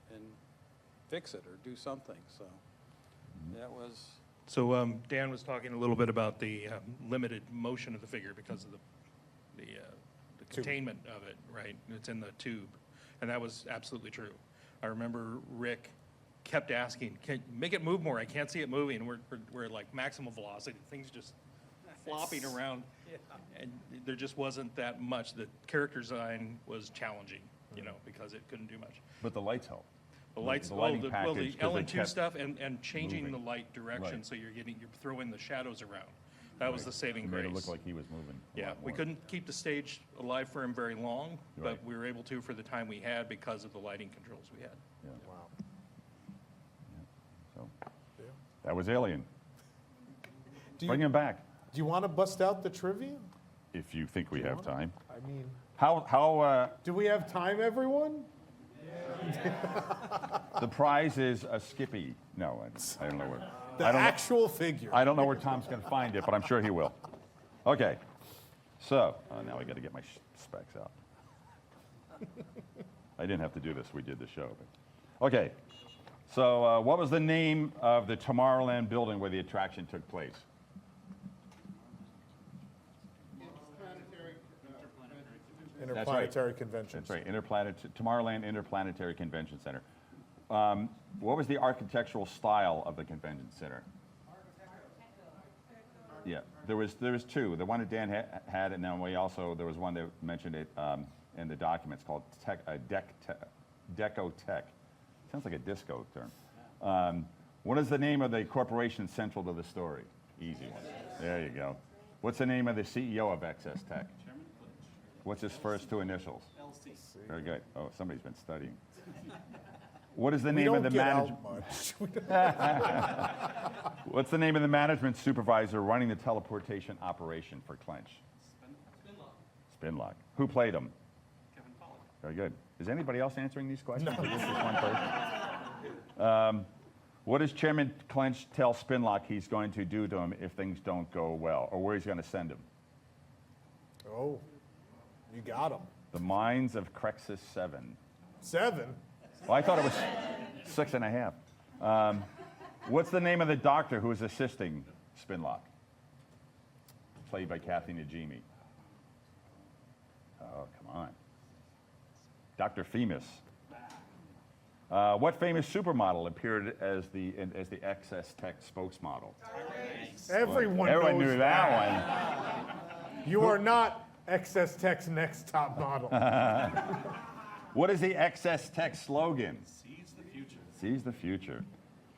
fix it or do something. So that was, So Dan was talking a little bit about the limited motion of the figure because of the containment of it, right? It's in the tube, and that was absolutely true. I remember Rick kept asking, "Can make it move more? I can't see it moving." We're at like maximum velocity. Things just flopping around, and there just wasn't that much. The character design was challenging, because it couldn't do much. But the lights help. The lights, the lighting the package, 'cause they LN2 kept stuff and changing moving. the light direction, Right. so you're throwing the shadows around. That was the saving It grace. made it look like he was moving. a Yeah, lot we more. couldn't keep the stage alive for him very long, but Right. we were able to for the time we had because of the lighting controls we had. Yeah. Wow. So Yeah. that was Alien. Do Bring you, him back do you want to bust out the trivia? if you think we have time. I mean, How do we have time, everyone? the prize is a Skippy. No, I don't know where. The I don't know. actual figure. I don't know where Tom's going to find it, but I'm sure he will. Okay. So, now I got to get my specs out. I didn't have to do this. We did the show. But. Okay. So, what was the name of the Tomorrowland building where the attraction took place? Interplanetary Conventions. That's right. Tomorrowland Interplanetary Convention Center. What was the architectural style of the convention center? Yeah, there was two. The one that Dan had, and then there was one that mentioned it in the documents called Deco Tech. Sounds like a disco term. What is the name of the corporation central to the story? Easy one. There you go. What's the name of the CEO of XS Tech? What's his first two initials? LC. Very good. Oh, somebody's been studying. What is the We name don't of the get management? out much. What's the name of the management supervisor running the teleportation operation for Clench? Spinlock. Who played him? Kevin Pollak. Very good. Is anybody else answering these questions? No. Or this is one person? What does Chairman Clench tell Spinlock he's going to do to him if things don't go well, or where he's going to send him? Oh, you got him. The mines of Crexus 7. 7. Well, I thought it was 6.5. What's the name of the doctor who is assisting Spinlock? Played by Kathy Najimy. Oh, come on. Dr. Femus. What famous supermodel appeared as the XS Tech spokesmodel? Everyone Everyone knows knew that one. You are not XS Tech's next top model. What is the XS Tech slogan? Seize the future. Seize the future.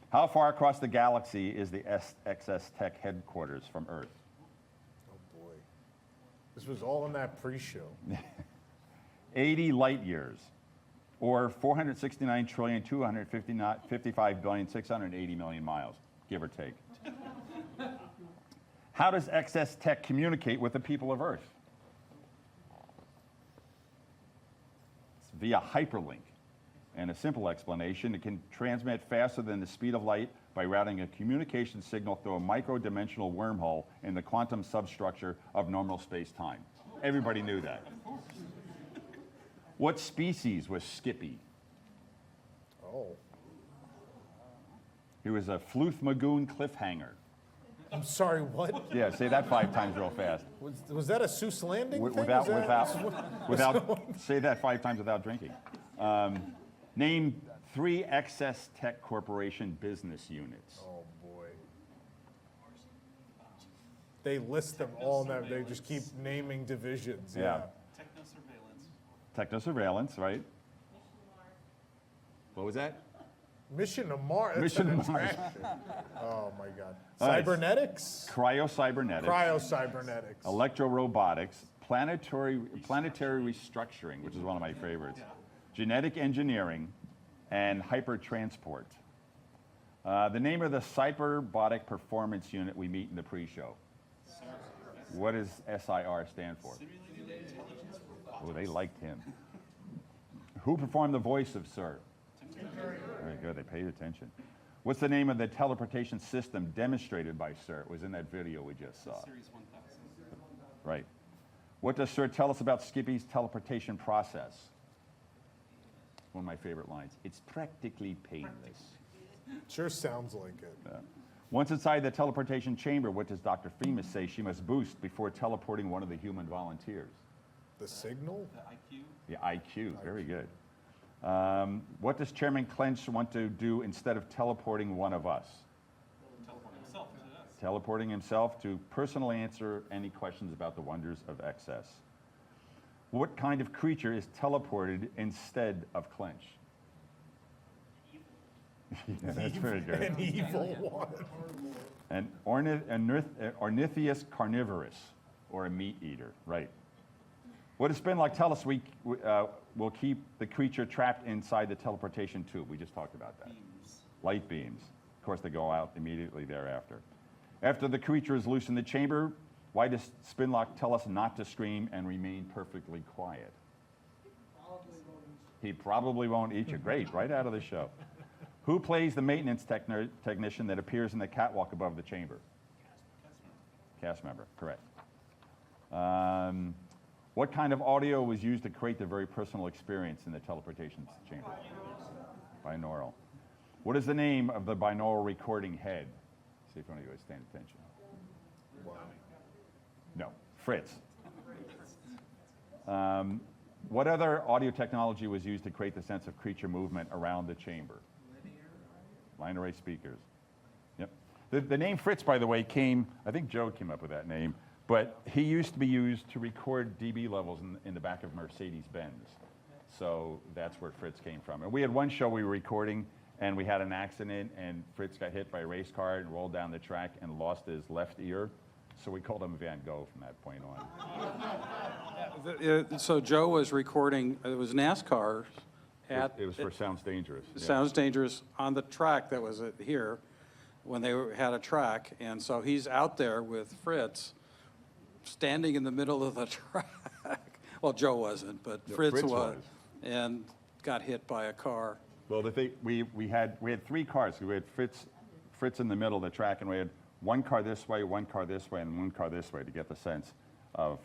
How far across the galaxy is the XS Tech headquarters from Earth? Oh boy. This was all in that pre-show. 80 light years, or 469,255,680,000,000 miles, give or take. How does XS Tech communicate with the people of Earth? It's via hyperlink. And a simple explanation, it can transmit faster than the speed of light by by routing a communication signal through a micro-dimensional wormhole in the quantum substructure of normal space-time. Everybody knew that. What species was Skippy? Oh, He was a Fluth-Magoon cliffhanger. I'm sorry, what? Yeah, say that 5 times real fast. Was that a Seuss Landing thing? Without, Was that- without, say that 5 times without drinking. Name 3 Excess Tech Corporation business units. Oh, boy. They list them all now. They just keep naming divisions. Yeah. Technosurveillance, right? What was that? Mission to Mars. That's Mission an to Mars. attraction. Oh, my God. All right. Cybernetics? Cryocybernetics. Cryocybernetics. Electrorobotics, planetary restructuring, which is one of my favorites, genetic engineering, and hypertransport. The name of the cyberotic performance unit we meet in the pre-show. What does SIR stand for? Oh, they liked him. Who performed the voice of Sir? Very good, they paid attention. What's the name of the teleportation system demonstrated by Sir? It was in that video we just saw. Series 1000. Right. What does Sir tell us about Skippy's teleportation process? One of my favorite lines. It's practically painless. Sure sounds like it. Once inside the teleportation chamber, what does Dr. Femus say she must boost before teleporting one of the human volunteers? The signal? The IQ. The IQ, very good. What does Chairman Clench want to do instead of teleporting one of us? Teleport himself to us. Teleporting himself to personally answer any questions about the wonders of excess. What kind of creature is teleported instead of Clench? Yeah, that's very good. An evil one. An ornithius carnivorous, or a meat eater, right. What does Spinlock tell us will keep the creature trapped inside the teleportation tube? We just talked about that. Beams. Light beams. Of course, they go out immediately thereafter. After the creature is loose in the chamber, why does Spinlock tell us not to scream and remain perfectly quiet? He probably won't eat you. Great, right out of the show. Who plays the maintenance technician that appears in the catwalk above the chamber? Cast member, correct. What kind of audio was used to create the very personal experience in the teleportation chamber? Binaural. What is the name of the binaural recording head? See if one of you guys stand attention. No, Fritz. What other audio technology was used to create the sense of creature movement around the chamber? Line array speakers. Yep. The name Fritz, by the way, I think Joe came up with that name, but he used to be used to record dB levels in the back of Mercedes-Benz. So that's where Fritz came from. And we had one show we were recording, and we had an accident, and Fritz got hit by a race car and rolled down the track and lost his left ear. So we called him Van Gogh from that point on. So Joe was recording, it was NASCAR It was for Sounds Dangerous. Yeah. Sounds Dangerous on the track that was here when they had a track. And so he's out there with Fritz standing in the middle of the track. Well, Joe wasn't, but No, Fritz Fritz was. was. And got hit by a car. Well, the thing, we had 3 cars. We had Fritz in the middle of the track, and we had one car this way, one car this way, and one car this way to get the sense of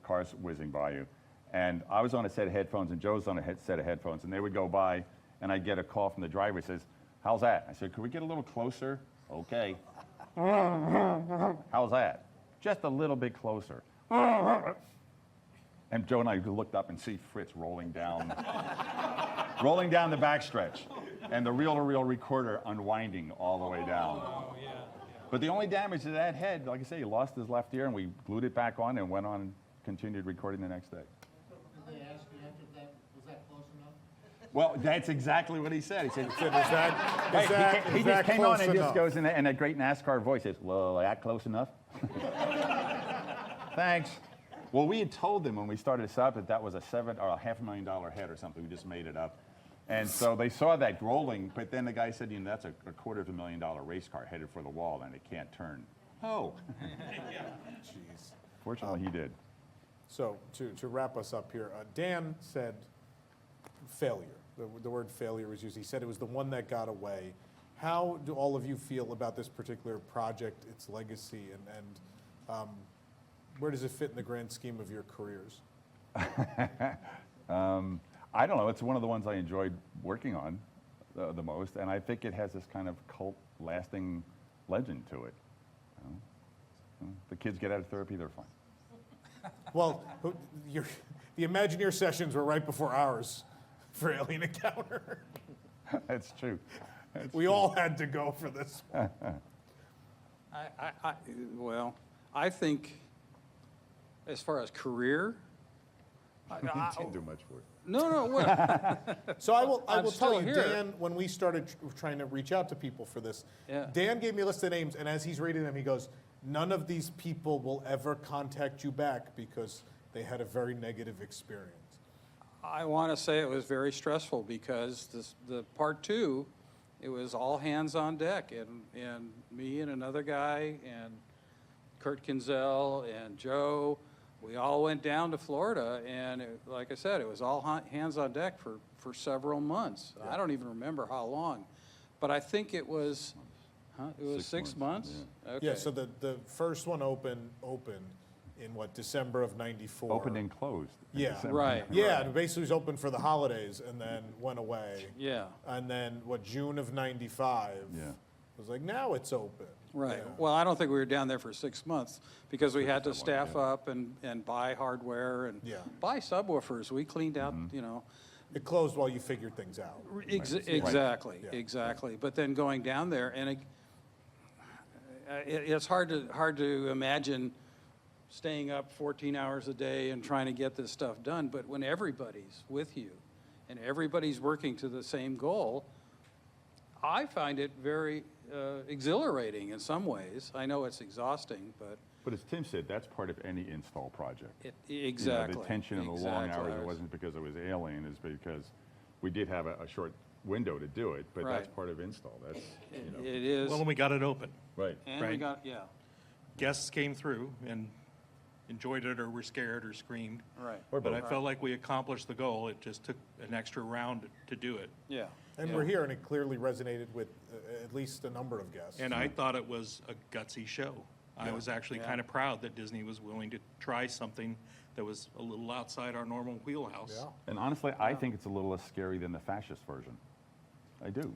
cars whizzing by you. And I was on a set of headphones, and Joe was on a set of headphones, and they would go by, and I'd get a call from the driver. He says, "How's that?" I said, "Could we get a little closer?" "Okay." "How's that?" "Just a little bit closer." And Joe and I looked up and see Fritz rolling down the backstretch, and the reel-to-reel recorder unwinding all the way down. But the only damage to that head, like I say, he lost his left ear, and we glued it back on and went on and continued recording the next day. Did they ask you after that, was that close enough? Well, that's exactly what he said. He said, Is that he just came on close and just enough? goes in a great NASCAR voice, says, "Well, that close enough?" Thanks. Well, we had told them when we started this up that was a $500,000 head or something. We just made it up. And so they saw that rolling, but then the guy said, that's a $250,000 race car headed for the wall and it can't turn. Oh. Jeez. Fortunately, he did. So to wrap us up here, Dan said failure. The word failure was used. He said it was the one that got away. how do all of you feel about this particular project, its legacy, and where does it fit in the grand scheme of your careers? I don't know. It's one of the ones I enjoyed working on the most, and I think it has this kind of cult, lasting legend to it. You know? The kids get out of therapy, they're fine. Well, the Imagineer sessions were right before ours for Alien Encounter. That's true. We all had to go for this one. Well, I think as far as career, Didn't do much for it. no, well, So I will I'm tell still you, here. Dan, when we started trying to reach out to people for this, Yeah. Dan gave me a list of names, and as he's reading them, he goes, none of these people will ever contact you back because they had a very negative experience. I want to say it was very stressful because the part two, it was all hands on deck, and me and another guy and Kurt Kinzel and Joe, we all went down to Florida, and like I said, it was all hands on deck for several months. I don't even remember how long, but I think it was, it was 6 months? Okay. Yeah, so the first one opened in what, December of '94. Opened and closed. in Yeah. December. Right. Yeah, it basically was open for the holidays and then went away. Yeah, And then, what, June of '95? Yeah. Was like, now it's open. right. Yeah. Well, I don't think we were down there for 6 months because we had to staff up and buy hardware and Yeah. buy subwoofers. We cleaned out, you know. It closed while you figured things out. Exactly, Yeah. exactly. But then going down there, and it's hard to imagine staying up 14 hours a day and trying to get this stuff done. But when everybody's with you and everybody's working to the same goal, I find it very exhilarating in some ways. I know it's exhausting, but But as Tim said, that's part of any install project. exactly. You know, the tension and the long exactly. hours, it wasn't because it was alien, it's because we did have a short window to do it, but that's Right. part of install. That's, you know. It is, Well, and we got it open. Right. and we right. got, yeah, Guests came through and enjoyed it or were scared or screamed. right, But I felt like we accomplished the goal. It just took an extra round to do it. yeah. And yeah. we're here, and it clearly resonated with at least a number of guests. And I thought it was a gutsy show. I was actually Yeah. kind of proud that Disney was willing to try something that was a little outside our normal wheelhouse. Yeah. And honestly, I think it's a little less scary than the fascist version. I do.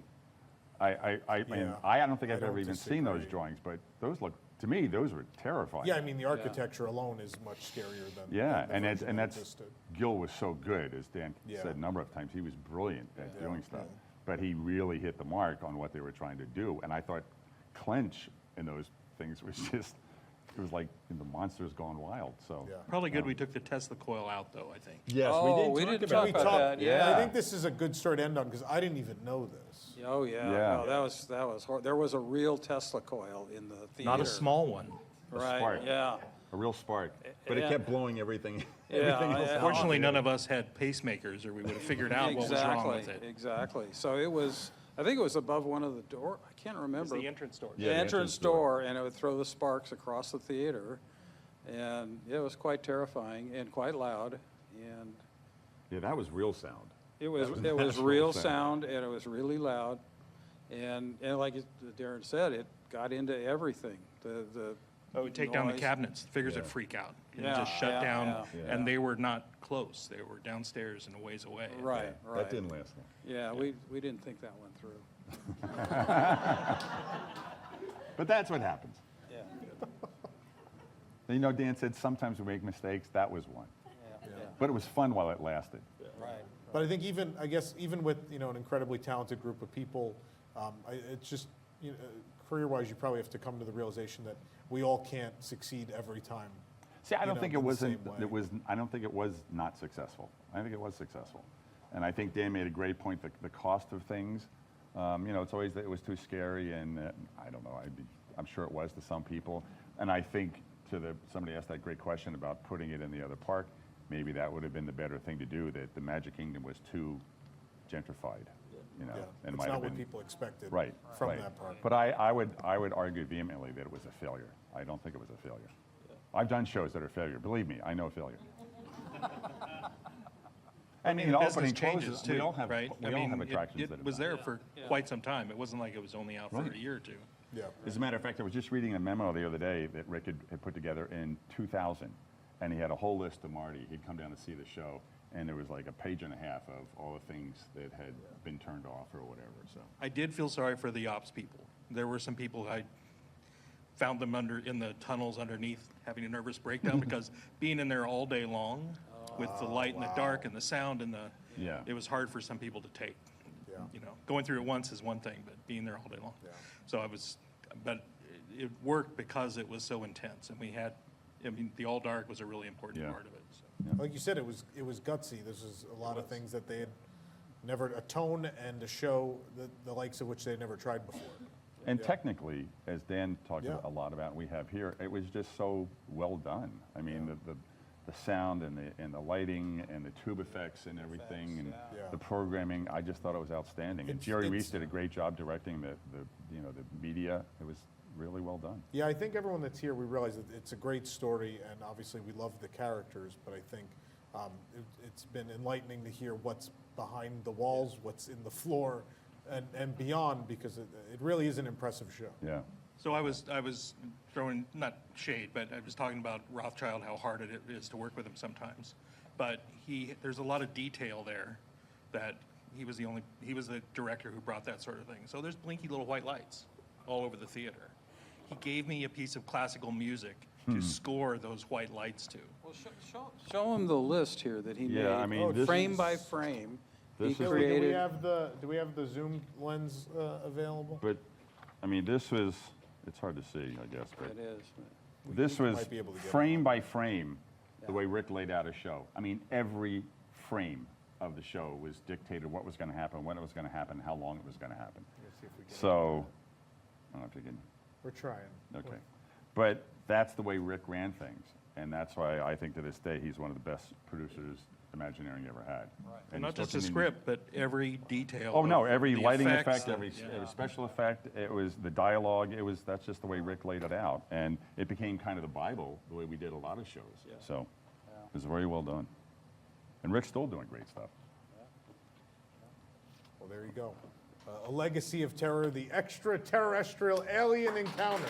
I don't think I I've don't ever even seen those disagree. drawings, but those look, to me, those were terrifying. Yeah, I mean, the architecture alone is much scarier than. Yeah, than the and version that that's, existed. Gil was so good, as Dan Yeah. said a number of times, he was brilliant at Yeah. doing stuff. Yeah. But he really hit the mark on what they were trying to do, and I thought Clench in those things was just, it was like the monsters gone wild, so. Yeah. Probably good we took the Tesla coil out, though, I think. Yes, Oh, we didn't talk We about talked- that, I yeah. think this is a good story to end on, because I didn't even know this. Oh, yeah, Yeah. no, that was there was a real Tesla coil in the theater. Not a small one. Right, spark. yeah. A real spark, but it Yeah. kept blowing everything. Yeah, everything else yeah. out. Fortunately, none of us had pacemakers, or we would have figured out what was wrong with it. Exactly. So it was, I think it was above one of the door, I can't It's remember. the entrance door. Yeah, The the entrance door, and it would throw the sparks across the theater. And it was quite terrifying and quite loud. And Yeah, that was real sound. it was natural real sound. sound, and it was really loud. And like Darrin said, it got into everything. Oh, we take down the noise. cabinets, figures would Yeah. freak out. And Yeah, just shut yeah, down, yeah. and they were not close. They were downstairs and a ways away. Right, right. That didn't last long. Yeah, we didn't think that one through. But that's what happens. Yeah, You know, Dan said sometimes we make mistakes, that was one. yeah, But it was fun while it lasted. right. But I think even with, an incredibly talented group of people, it's just, career-wise, you probably have to come to the realization that we all can't succeed every time. See, I don't think it in the wasn't, same way. I don't think it was not successful. I think it was successful. And I think Dan made a great point, the cost of things, it's always that it was too scary, and I don't know, I'm sure it was to some people. And I think somebody asked that great question about putting it in the other park, maybe that would have been the better thing to do, that the Magic Kingdom was too gentrified, Yeah, and it's might not have what been. people expected Right, from right. that park. But I would argue vehemently that it was a failure. I don't think it was a failure. I've done shows that are failure. Believe me, I know failure. And mean, you the know, business opening changes closes, too, we all have, right? we all have attractions that It was have there done. for quite some time. It wasn't like it was only out for Right. a year or two. Yeah. As a matter of fact, I was just reading a memo the other day that Rick had put together in 2000, and he had a whole list of Marty. He'd come down to see the show, and there was like a page and a half of all the things that had been turned off or whatever. So I did feel sorry for the ops people. There were some people I found them in the tunnels underneath having a nervous breakdown because being in there all day long with the light and the dark and the sound and Yeah. it was hard for some people to take. Yeah. You know, going through it once is one thing, but being there all day long. Yeah. So but it worked because it was so intense, and the all dark was a really important Yeah. part of it. So. Like you said, it was gutsy. This is a lot of things that they had never, a tone and a show the likes of which they had never tried before. And Yeah. technically, as Dan talked Yeah. a lot about, we have here, it was just so well done. I mean, the sound and the lighting and the tube effects and everything and Yeah. the programming, I just thought it was outstanding. And It's- Jerry it's- Reese did a great job directing the media. It was really well done. Yeah, I think everyone that's here, we realize that it's a great story, and obviously we love the characters, but I think it's been enlightening to hear what's behind the walls, what's in the floor, and beyond, because it really is an impressive show. Yeah. So I was throwing, not shade, but I was talking about Rothschild, how hard it is to work with him sometimes. But there's a lot of detail there that he was the director who brought that sort of thing. So there's blinky little white lights all over the theater. He gave me a piece of classical music to score those white lights to. Well, show him the list here that he made. Yeah, I mean, this frame is- by frame. He this is- Do we created. have the zoom lens available? But, I mean, this was, it's hard to see, I guess, but It is. this was might be able to get it. frame by frame, the way Rick laid out a show. I mean, every frame of the show was dictated what was going to happen, when it was going to happen, how long it was going to happen. Let's see if we can- So, I don't know if you can, We're trying. okay. But that's the way Rick ran things, and that's why I think to this day he's one of the best producers Imagineering ever had. And not he's just the looking in- script, but every detail. Oh, no, of every the lighting effects effect, every and- every special effect, it was the dialogue, that's just the way Rick laid it out. And it became kind of the Bible, the way we did a lot of shows. So it was very well done. And Rick's still doing great stuff. Well, there you go. A legacy of terror, the extraterrestrial alien encounter.